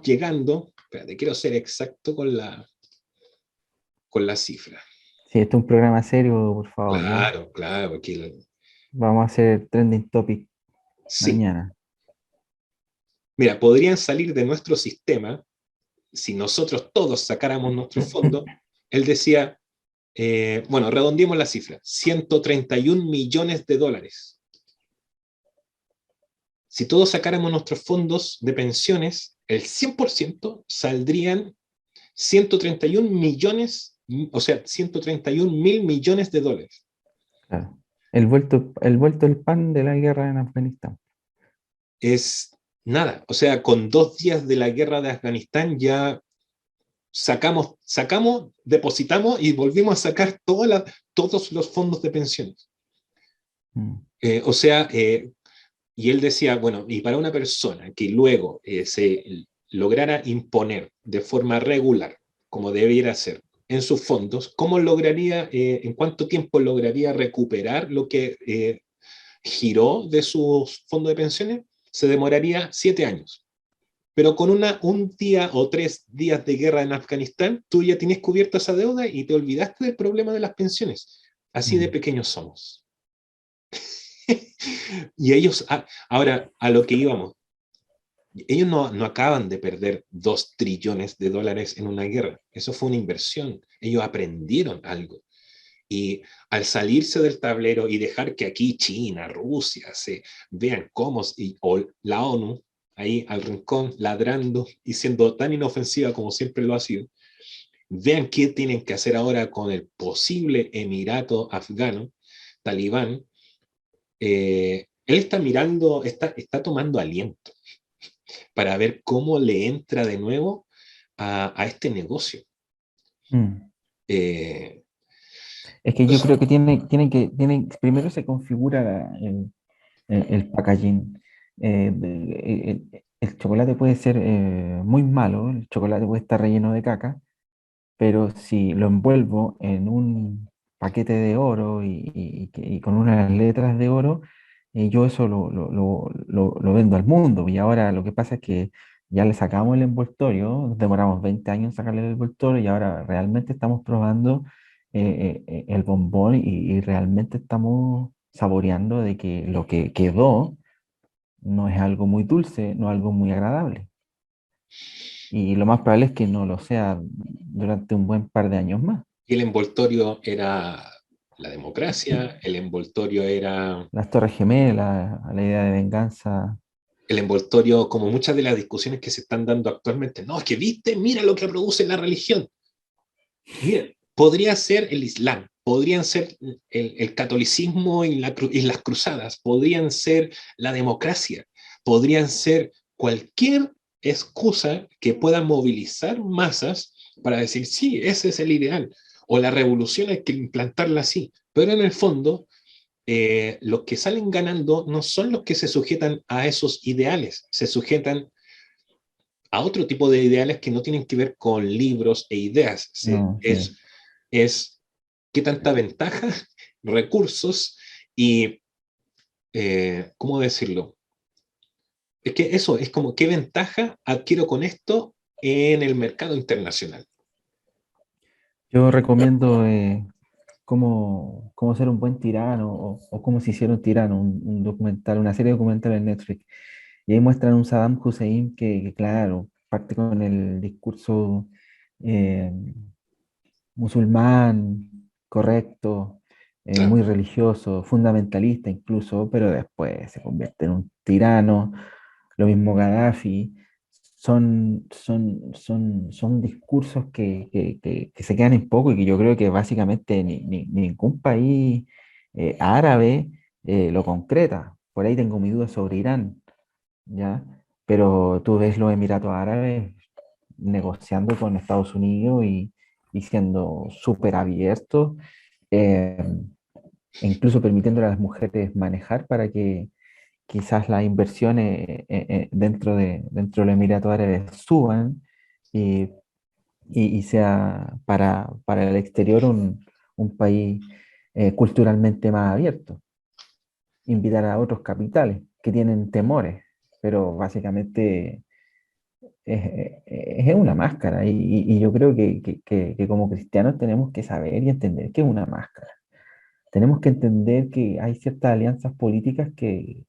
llegando, espérate, quiero ser exacto con la cifra. Si esto es un programa serio, por favor, ¿ya? Claro, claro, porque Vamos a hacer trending topic sí. mañana. Mira, podrían salir de nuestro sistema si nosotros todos sacáramos nuestros fondos. Él decía, bueno, redondeemos la cifra, 131 millones de dólares. Si todos sacáramos nuestros fondos de pensiones, el 100% saldrían 131 millones, o sea, 131 mil millones de dólares. Claro. El vuelto el pan de la guerra en Afganistán. Es nada, o sea, con 2 días de la guerra de Afganistán ya sacamos, depositamos y volvimos a sacar todos los fondos de pensiones. Mm. O sea, y él decía, bueno, y para una persona que luego se lograra imponer de forma regular, como debiera ser, en sus fondos, ¿cómo lograría, en cuánto tiempo lograría recuperar lo que giró de sus fondos de pensiones? Se demoraría 7 años. Pero con un día o 3 días de guerra en Afganistán, tú ya tienes cubierta esa deuda y te olvidaste del problema de las pensiones. Así de pequeños somos. Y ellos, ahora, a lo que íbamos, ellos no acaban de perder 2 trillones de dólares en una guerra. Eso fue una inversión. Ellos aprendieron algo. Y al salirse del tablero y dejar que aquí China, Rusia se vean cómo, o la ONU, ahí al rincón, ladrando y siendo tan inofensiva como siempre lo ha sido, vean qué tienen que hacer ahora con el posible emirato afgano, talibán. Él está mirando, está tomando aliento para ver cómo le entra de nuevo a este negocio. Mm. Eh, Es que yo creo que primero se configura el packaging. El chocolate puede ser muy malo, el chocolate puede estar relleno de caca, pero si lo envuelvo en un paquete de oro y con unas letras de oro, yo eso lo vendo al mundo. Y ahora lo que pasa es que ya le sacamos el envoltorio, nos demoramos 20 años en sacarle el envoltorio y ahora realmente estamos probando el bombón y realmente estamos saboreando de que lo que quedó no es algo muy dulce, no es algo muy agradable. Y lo más probable es que no lo sea durante un buen par de años más. y el envoltorio era la democracia, el envoltorio era Las Torres Gemelas, la idea de venganza. el envoltorio, como muchas de las discusiones que se están dando actualmente. No, es que viste, mira lo que produce la religión. Mira, podría ser el Islam, podrían ser el catolicismo y las cruzadas, podrían ser la democracia, podrían ser cualquier excusa que pueda movilizar masas para decir, sí, ese es el ideal, o la revolución hay que implantarla así, pero en el fondo los que salen ganando no son los que se sujetan a esos ideales, se sujetan a otro tipo de ideales que no tienen que ver con libros e ideas. No, sí. Es qué tanta ventaja, recursos y, ¿cómo decirlo? Es que eso, es como qué ventaja adquiero con esto en el mercado internacional. Yo recomiendo cómo ser un buen tirano o cómo se hicieron tirano, un documental, una serie documental en Netflix. Y ahí muestran un Saddam Hussein que, claro, parte con el discurso eh, musulmán, correcto, Claro. muy religioso, fundamentalista incluso, pero después se convierte en un tirano. Lo mismo Gaddafi. Son discursos que se quedan en poco y que yo creo que básicamente ningún país árabe lo concreta. Por ahí tengo mi duda sobre Irán, ¿ya? Pero tú ves los Emiratos Árabes negociando con Estados Unidos y siendo súper abiertos, eh, e incluso permitiéndole a las mujeres manejar para que quizás las inversiones dentro de los Emiratos Árabes suban y y sea para el exterior un país culturalmente más abierto, invitar a otros capitales que tienen temores, pero básicamente es una máscara y yo creo que como cristianos tenemos que saber y entender que es una máscara. Tenemos que entender que hay ciertas alianzas políticas que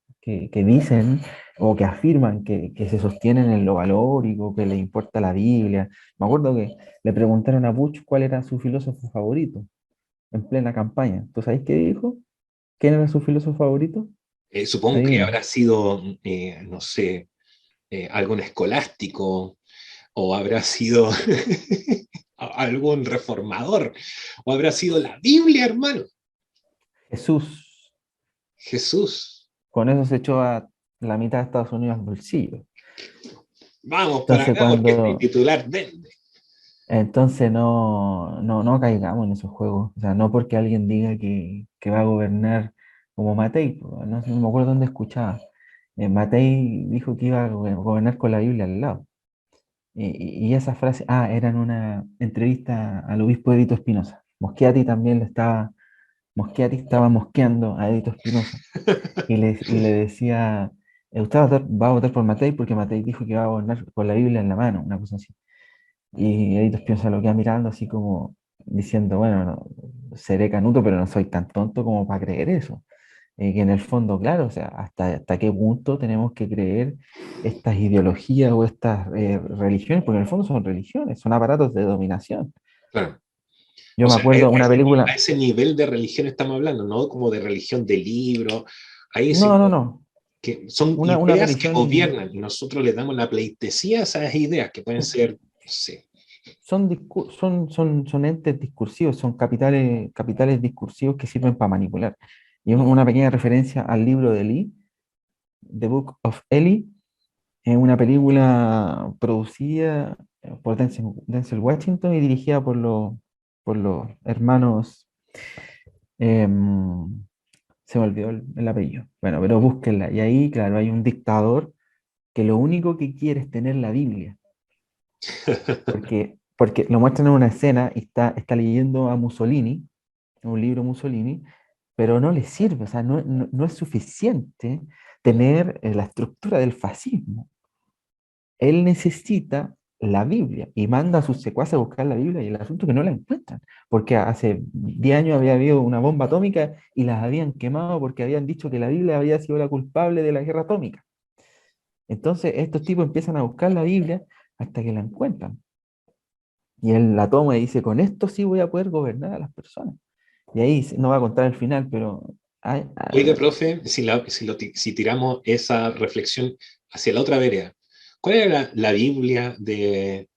dicen o que afirman que se sostienen en lo valórico, que les importa la Biblia. Me acuerdo que le preguntaron a Bush cuál era su filósofo favorito en plena campaña. ¿Tú sabes qué dijo? ¿Quién era su filósofo favorito? Supongo que Adivina. habrá sido, no sé, algún escolástico o habrá sido algún reformador o habrá sido la Biblia, hermano. Jesús. Jesús. Con eso se echó a la mitad de Estados Unidos al bolsillo. Vamos para Entonces, acá porque mi cuando, titular vende. entonces no caigamos en esos juegos. O sea, no porque alguien diga que va a gobernar como Matei, pues, no, sé, no me acuerdo dónde escuchaba. Matei dijo que iba a gobernar con la Biblia al lado. Y esa frase, era en una entrevista al obispo Edito Espinosa. Moschiati estaba mosqueando a Edito Espinosa y le decía, usted va a votar por Matei porque Matei dijo que iba a gobernar con la Biblia en la mano, una cosa así. Y Edith Espinosa lo queda mirando así como diciendo, bueno, seré canuto, pero no soy tan tonto como para creer eso. Que en el fondo, claro, o sea, hasta qué punto tenemos que creer estas ideologías o estas religiones, porque en el fondo son religiones, son aparatos de dominación. Claro. Yo O me sea, acuerdo una a película, ese nivel de religión estamos hablando, no como de religión de libro, ahí sí no, no, no, que son una ideas que religión, gobiernan y nosotros le damos la pleitesía a esas ideas que pueden ser, no sé, son entes discursivos, son capitales discursivos que sirven para manipular. Y una pequeña referencia al libro de Lee, The Book of Eli, es una película producida por Denzel Washington y dirigida por los hermanos, em, se me olvidó el apellido. Bueno, pero búsquenla. Y ahí, claro, hay un dictador que lo único que quiere es tener la Biblia, porque lo muestran en una escena y está leyendo a Mussolini, un libro Mussolini, pero no le sirve, o sea, no es suficiente tener la estructura del fascismo. Él necesita la Biblia y manda a sus secuaces a buscar la Biblia y el asunto es que no la encuentran, porque hace 10 años había habido una bomba atómica y las habían quemado porque habían dicho que la Biblia había sido la culpable de la guerra atómica. Entonces estos tipos empiezan a buscar la Biblia hasta que la encuentran. Y él la toma y dice, con esto sí voy a poder gobernar a las personas. Y ahí no va a contar el final, pero oiga, profe, si tiramos esa reflexión hacia la otra vereda, ¿cuál era la Biblia de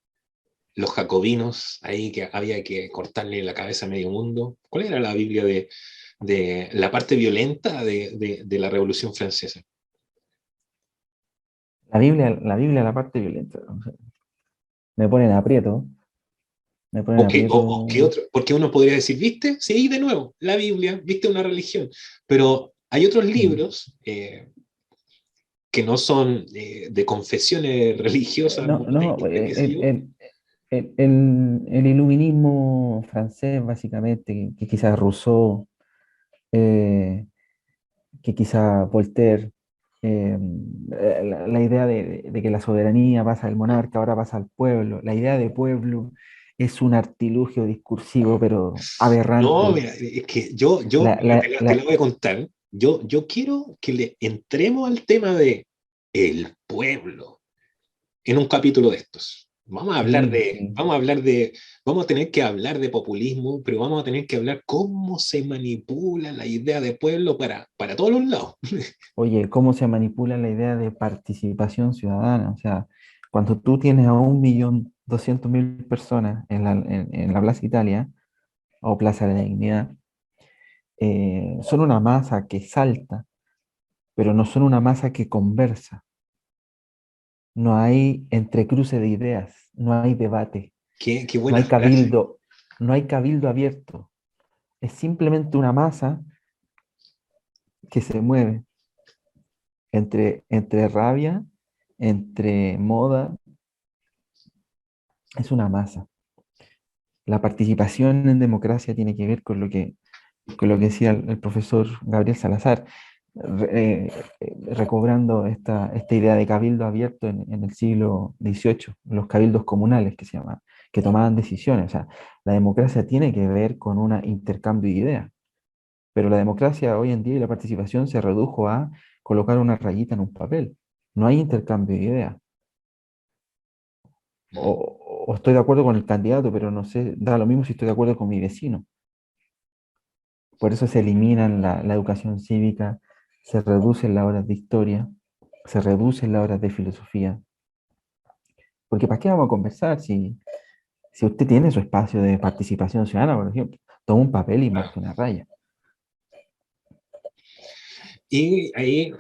los jacobinos ahí que había que cortarle la cabeza a medio mundo? ¿Cuál era la Biblia de la parte violenta de la Revolución Francesa? la parte violenta, o sea, me ponen aprieto, me ponen O qué aprieto. otro, porque uno podría decir, ¿viste? Sí, de nuevo, la Biblia, ¿viste? Una religión. Pero hay otros Mm. libros que no son de confesiones religiosas, No, no, monánicas, qué sé yo. el iluminismo francés, básicamente, que quizás Rousseau, eh, que quizás Voltaire, la idea de que la soberanía pasa del monarca, ahora pasa al pueblo, la idea de pueblo es un artilugio discursivo, pero No, aberrante. mira, es que yo La, mira, la, te la- la voy a contar. Yo quiero que le entremos al tema de el pueblo en un capítulo de estos. sí, sí. Vamos a tener que hablar de populismo, pero vamos a tener que hablar cómo se manipula la idea de pueblo para todos los lados. Oye, cómo se manipula la idea de participación ciudadana. O sea, cuando tú tienes a 1.200.000 personas en la Plaza Italia o Plaza de la Dignidad, son una masa que salta, pero no son una masa que conversa. No hay entrecruce de ideas, no hay debate, Qué no buena hay frase. cabildo, no hay cabildo abierto. Es simplemente una masa que se mueve entre rabia, entre moda. Es una masa. La participación en democracia tiene que ver con lo que decía el profesor Gabriel Salazar, recobrando esta idea de cabildo abierto en el siglo XVIII, los cabildos comunales que se llamaban, que tomaban decisiones. O sea, la democracia tiene que ver con un intercambio de ideas, pero la democracia hoy en día y la participación se redujo a colocar una rayita en un papel. No hay intercambio de ideas. O estoy de acuerdo con el candidato, pero no sé, da lo mismo si estoy de acuerdo con mi vecino. Por eso se eliminan la educación cívica, se reducen las horas de historia, se reducen las horas de filosofía. Porque ¿para qué vamos a conversar si usted tiene su espacio de participación ciudadana, por ejemplo? Toma un papel y marca una raya. Y ahí,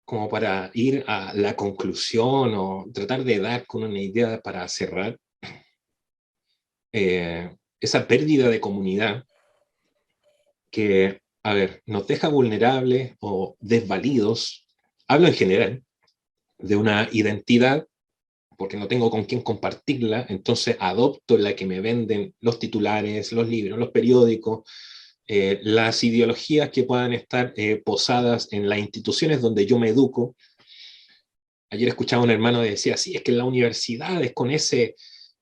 como para ir a la conclusión o tratar de dar con una idea para cerrar, esa pérdida de comunidad que, a ver, nos deja vulnerables o desvalidos, hablo en general, de una identidad, porque no tengo con quién compartirla, entonces adopto la que me venden los titulares, los libros, los periódicos, las ideologías que puedan estar posadas en las instituciones donde yo me educo. Ayer escuchaba a un hermano que decía, sí, es que en la universidad es con ese,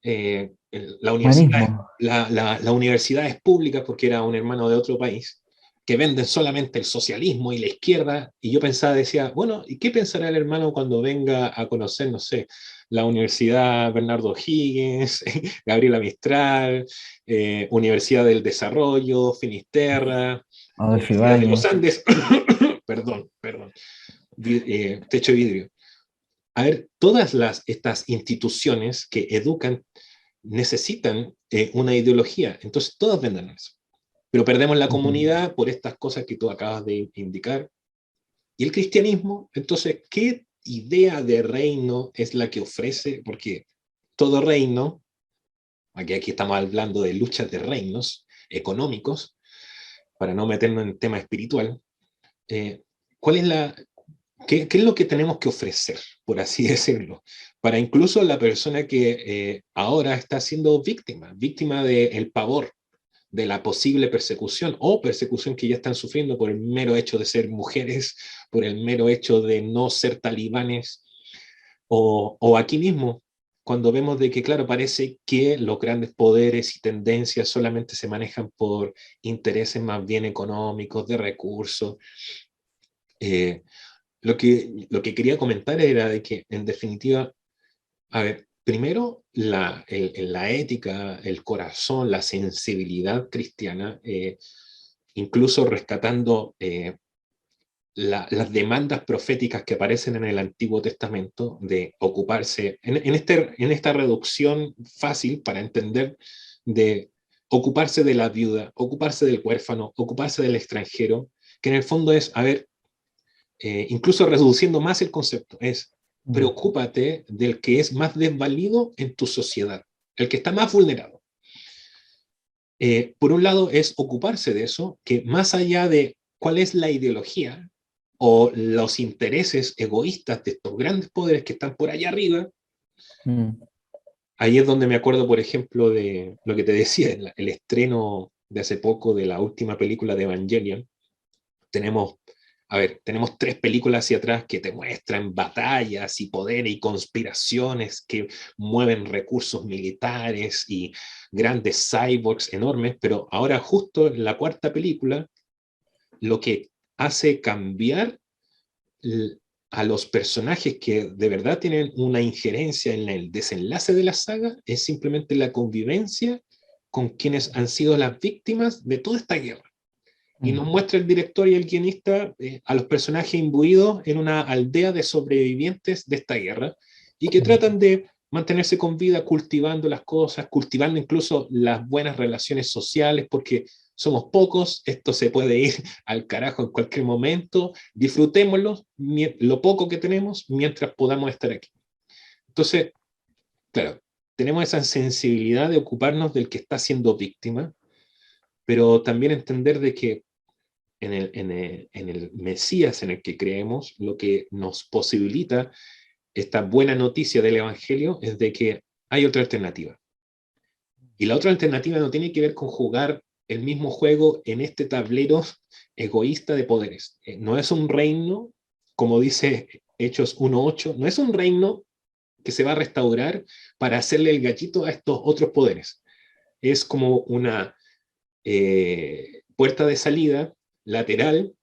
Humanismo. la universidad es pública, porque era un hermano de otro país, que venden solamente el socialismo y la izquierda, y yo pensaba, decía, bueno, ¿y qué pensará el hermano cuando venga a conocer, no sé, la Universidad Bernardo Higgins, Gabriela Mistral, Universidad del Desarrollo, Finisterra, Adolfo Universidad de los Ibáñez. Andes, perdón, techo de vidrio? A ver, todas estas instituciones que educan necesitan una ideología, entonces todas venden eso. Pero perdemos la comunidad por estas cosas que tú acabas de indicar. Y el cristianismo, entonces, ¿qué idea de reino es la que ofrece? Porque todo reino, aquí estamos hablando de luchas de reinos económicos, para no meternos en el tema espiritual, ¿cuál es ¿qué es lo que tenemos que ofrecer, por así decirlo? Para incluso la persona que ahora está siendo víctima del pavor, de la posible persecución o persecución que ya están sufriendo por el mero hecho de ser mujeres, por el mero hecho de no ser talibanes, o aquí mismo, cuando vemos de que, claro, parece que los grandes poderes y tendencias solamente se manejan por intereses más bien económicos, de recursos. Eh, lo que quería comentar era de que, en definitiva, a ver, primero, la ética, el corazón, la sensibilidad cristiana, incluso rescatando las demandas proféticas que aparecen en el Antiguo Testamento de ocuparse, en esta reducción fácil para entender, de ocuparse de la viuda, ocuparse del huérfano, ocuparse del extranjero, que en el fondo es, a ver, incluso reduciendo más el concepto, es preocúpate del que es más desvalido en tu sociedad, el que está más vulnerado. Por un lado es ocuparse de eso, que más allá de cuál es la ideología o los intereses egoístas de estos grandes poderes que están por allá arriba, ahí es donde me acuerdo, por ejemplo, de lo que te decía, el estreno de hace poco de la última película de Evangelion. Tenemos 3 películas hacia atrás que te muestran batallas y poderes y conspiraciones que mueven recursos militares y grandes cyborgs enormes, pero ahora justo en la 4ª película, lo que hace cambiar a los personajes que de verdad tienen una injerencia en el desenlace de la saga es simplemente la convivencia con quienes han sido las víctimas de toda esta guerra. Y nos muestra el director y el guionista a los personajes imbuidos en una aldea de sobrevivientes de esta guerra y que tratan de mantenerse con vida cultivando las cosas, cultivando incluso las buenas relaciones sociales, porque somos pocos, esto se puede ir al carajo en cualquier momento, disfrutémoslo, lo poco que tenemos, mientras podamos estar aquí. Entonces, claro, tenemos esa sensibilidad de ocuparnos del que está siendo víctima, pero también entender de que en el Mesías en el que creemos, lo que nos posibilita esta buena noticia del Evangelio es de que hay otra alternativa. Y la otra alternativa no tiene que ver con jugar el mismo juego en este tablero egoísta de poderes. No es un reino, como dice Hechos 1:8, no es un reino que se va a restaurar para hacerle el gallito a estos otros poderes. Es como una puerta de salida lateral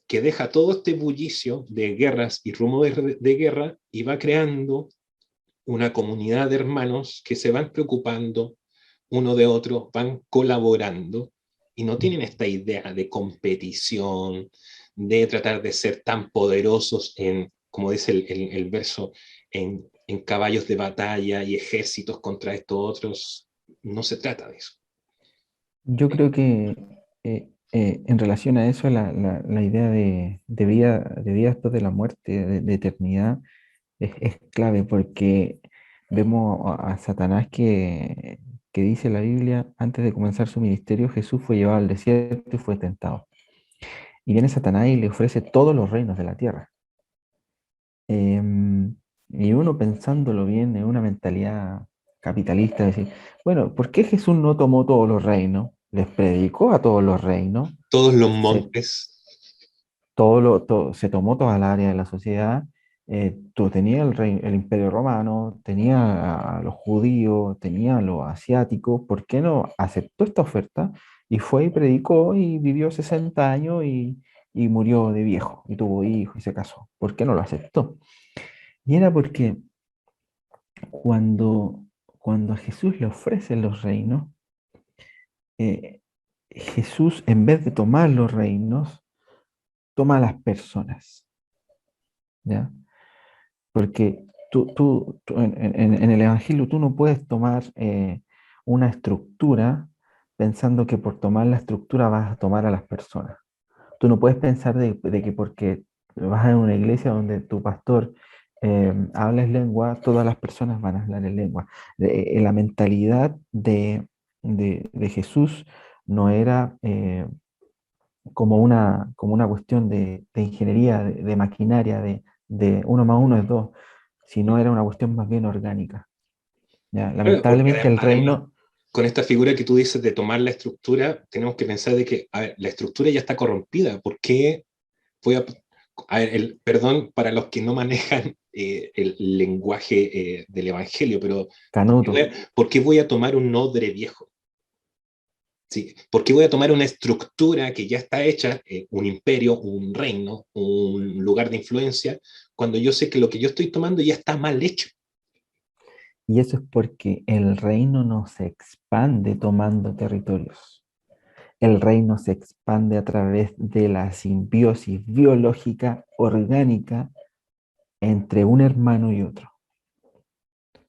que deja todo este bullicio de guerras y rumores de guerra y va creando una comunidad de hermanos que se van preocupando uno de otro, van colaborando y no tienen esta idea de competición, de tratar de ser tan poderosos en, como dice el verso, en caballos de batalla y ejércitos contra estos otros. No se trata de eso. Yo creo que en relación a eso, la idea de vida después de la muerte, de eternidad, es clave porque vemos a Satanás que dice la Biblia, antes de comenzar su ministerio, Jesús fue llevado al desierto y fue tentado. Y viene Satanás y le ofrece todos los reinos de la tierra. Y uno pensándolo bien, en una mentalidad capitalista, decir, bueno, ¿por qué Jesús no tomó todos los reinos? Les predicó a todos los reinos, Todos los se, montes. se tomó toda la área de la sociedad. Tú tenías el Imperio Romano, tenía a los judíos, tenía a los asiáticos. ¿Por qué no aceptó esta oferta? Y fue y predicó y vivió 60 años y murió de viejo y tuvo hijos y se casó. ¿Por qué no lo aceptó? Y era porque cuando a Jesús le ofrecen los reinos, eh, Jesús, en vez de tomar los reinos, toma a las personas, ¿ya? Porque tú en el Evangelio tú no puedes tomar una estructura pensando que por tomar la estructura vas a tomar a las personas. Tú no puedes pensar de que porque vas a una iglesia donde tu pastor habla en lengua, todas las personas van a hablar en lengua. La mentalidad de Jesús no era como una cuestión de ingeniería, de maquinaria, de uno más uno es dos, sino era una cuestión más bien orgánica. ¿Ya? Porque Lamentablemente el además, reino, con esta figura que tú dices de tomar la estructura, tenemos que pensar de que, a ver, la estructura ya está corrompida. ¿Por qué voy a ver, perdón para los que no manejan el lenguaje del Evangelio, pero Canuto, ¿por qué voy a tomar un odre viejo? ¿Sí? ¿Por qué voy a tomar una estructura que ya está hecha, un imperio, un reino, un lugar de influencia, cuando yo sé que lo que yo estoy tomando ya está mal hecho? y eso es porque el reino no se expande tomando territorios. El reino se expande a través de la simbiosis biológica orgánica entre un hermano y otro,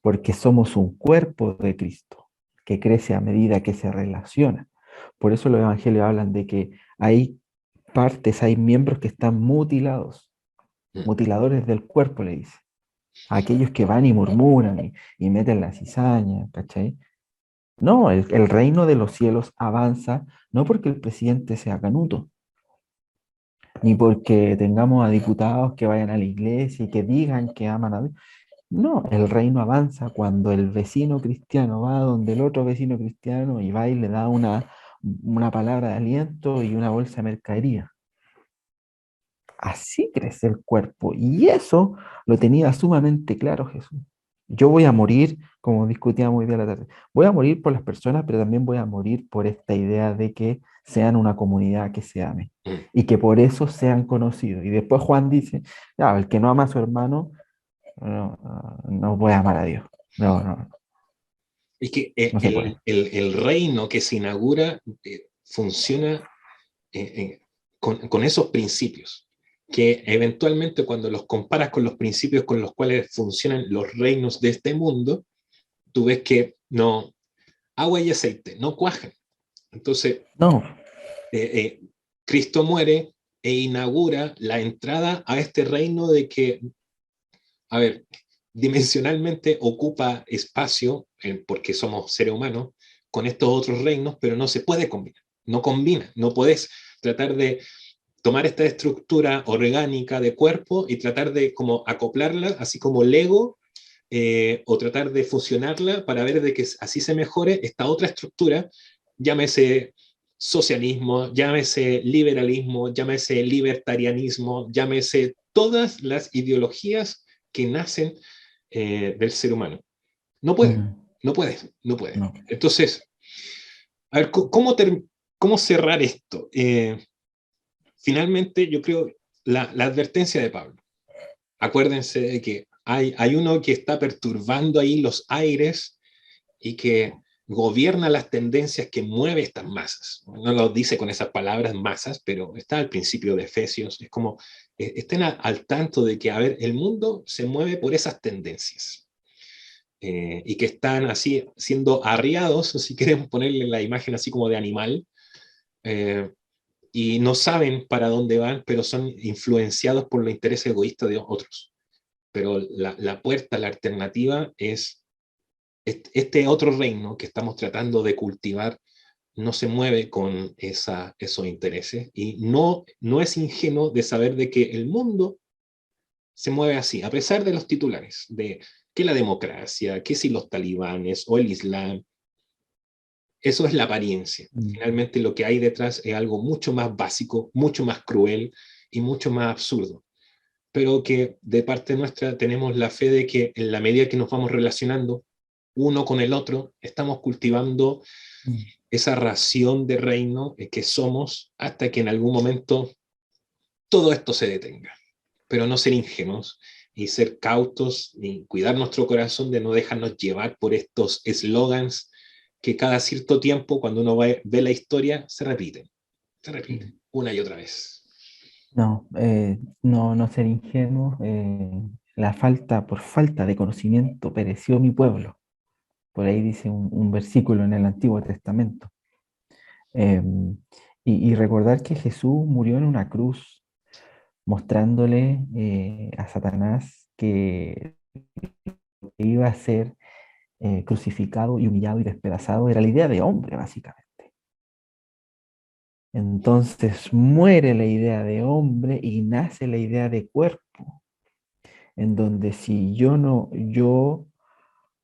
porque somos un cuerpo de Cristo que crece a medida que se relaciona. Por eso los evangelios hablan de que hay partes, hay miembros que están mutilados, mutiladores del cuerpo, le dice. A aquellos que van y murmuran y meten la cizaña, ¿cachai? No, el reino de los cielos avanza no porque el presidente sea canuto, ni porque tengamos a diputados que vayan a la iglesia y que digan que aman a Dios. No, el reino avanza cuando el vecino cristiano va donde el otro vecino cristiano y va y le da una palabra de aliento y una bolsa de mercadería. Así crece el cuerpo y eso lo tenía sumamente claro Jesús. Yo voy a morir, como discutíamos hoy día a la tarde, voy a morir por las personas, pero también voy a morir por esta idea de que sean una comunidad que se ame y que por eso sean conocidos. Y después Juan dice, "Ah, el que no ama a su hermano no puede amar a Dios. No, no, Es que no se puede." el reino que se inaugura funciona con esos principios, que eventualmente cuando los comparas con los principios con los cuales funcionan los reinos de este mundo, tú ves que no, agua y aceite no cuajan. Entonces, No, Cristo muere e inaugura la entrada a este reino de que, a ver, dimensionalmente ocupa espacio, porque somos seres humanos, con estos otros reinos, pero no se puede combinar, no combina, no puedes tratar de tomar esta estructura orgánica de cuerpo y tratar de como acoplarla, así como Lego, o tratar de fusionarla para ver de que así se mejore esta otra estructura, llámese socialismo, llámese liberalismo, llámese libertarianismo, llámese todas las ideologías que nacen del ser humano. No puede, Mm, no puede, no puede. no. Entonces, a ver, ¿cómo cerrar esto? Finalmente, yo creo, la advertencia de Pablo. Acuérdense de que hay uno que está perturbando ahí los aires y que gobierna las tendencias que mueve estas masas. No lo dice con esas palabras masas, pero está al principio de Efesios. Es como, estén al tanto de que, a ver, el mundo se mueve por esas tendencias. Y que están así siendo arriados, si queremos ponerle la imagen así como de animal, y no saben para dónde van, pero son influenciados por los intereses egoístas de otros. Pero la puerta, la alternativa es este otro reino que estamos tratando de cultivar. No se mueve con esos intereses y no es ingenuo de saber de que el mundo se mueve así, a pesar de los titulares, de que la democracia, que si los talibanes o el Islam. Eso es la apariencia. Mm. Finalmente lo que hay detrás es algo mucho más básico, mucho más cruel y mucho más absurdo. Pero que de parte nuestra tenemos la fe de que en la medida que nos vamos relacionando uno con el otro, estamos cultivando Mm. esa ración de reino que somos hasta que en algún momento todo esto se detenga. Pero no ser ingenuos y ser cautos y cuidar nuestro corazón de no dejarnos llevar por estos eslogans que cada cierto tiempo, cuando uno ve la historia, se repiten una y otra vez. No, no ser ingenuo. Por falta de conocimiento pereció mi pueblo. Por ahí dice un versículo en el Antiguo Testamento. Y recordar que Jesús murió en una cruz, mostrándole a Satanás que iba a ser crucificado y humillado y despedazado, era la idea de hombre, básicamente. Entonces muere la idea de hombre y nace la idea de cuerpo, en donde si yo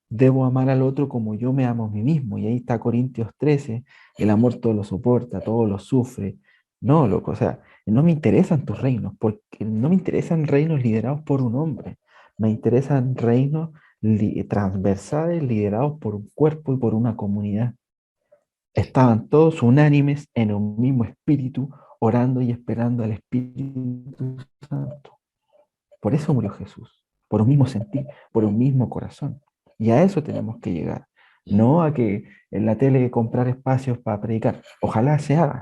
debo amar al otro como yo me amo a mí mismo. Y ahí está Corintios 13, el amor todo lo soporta, todo lo sufre. No, loco, o sea, no me interesan tus reinos, porque no me interesan reinos liderados por un hombre. Me interesan reinos transversales liderados por un cuerpo y por una comunidad. Estaban todos unánimes en un mismo espíritu, orando y esperando al Espíritu Santo. Por eso murió Jesús, por un mismo sentir, por un mismo corazón. Y a eso tenemos que llegar, no a que en la tele comprar espacios para predicar. Ojalá se haga,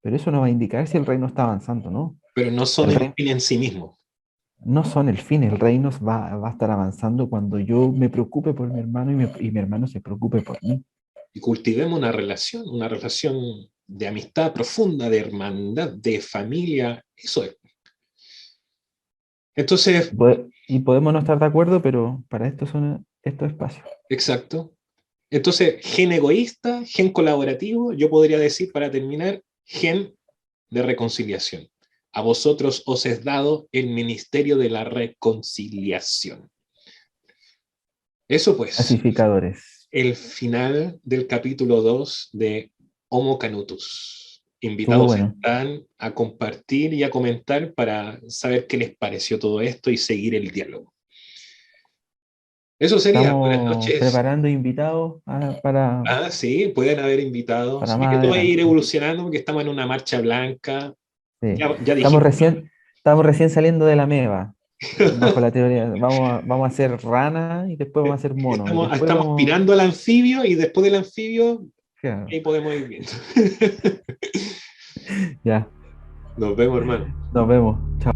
pero eso no va a indicar si el reino está avanzando, ¿no? Pero no son El el reino fin en sí mismo. no son el fin, el reino va a estar avanzando cuando yo me preocupe por mi hermano y mi hermano se preocupe por mí. Y cultivemos una relación de amistad profunda, de hermandad, de familia. Eso es. Entonces, Y podemos no estar de acuerdo, pero para esto son estos espacios. exacto. Entonces, gen egoísta, gen colaborativo, yo podría decir para terminar, gen de reconciliación. A vosotros os es dado el ministerio de la reconciliación. Eso pues, Pacificadores. el final del capítulo 2 de Homo Canutus. Estuvo Invitados bueno. están a compartir y a comentar para saber qué les pareció todo esto y seguir el diálogo. Eso sería. Buenas Estamos noches. preparando invitados para Sí, pueden haber invitados. más Esto va a ir adelante. evolucionando porque estamos en una marcha blanca. Sí. Ya dijimos. Estamos recién saliendo de la meba, bajo la teoría. Vamos a hacer rana y después vamos a hacer mono. Y después Estamos vamos. aspirando al anfibio y después del anfibio, Claro, ahí podemos ir viendo. ya, Nos vemos, hermano. nos vemos. Chao.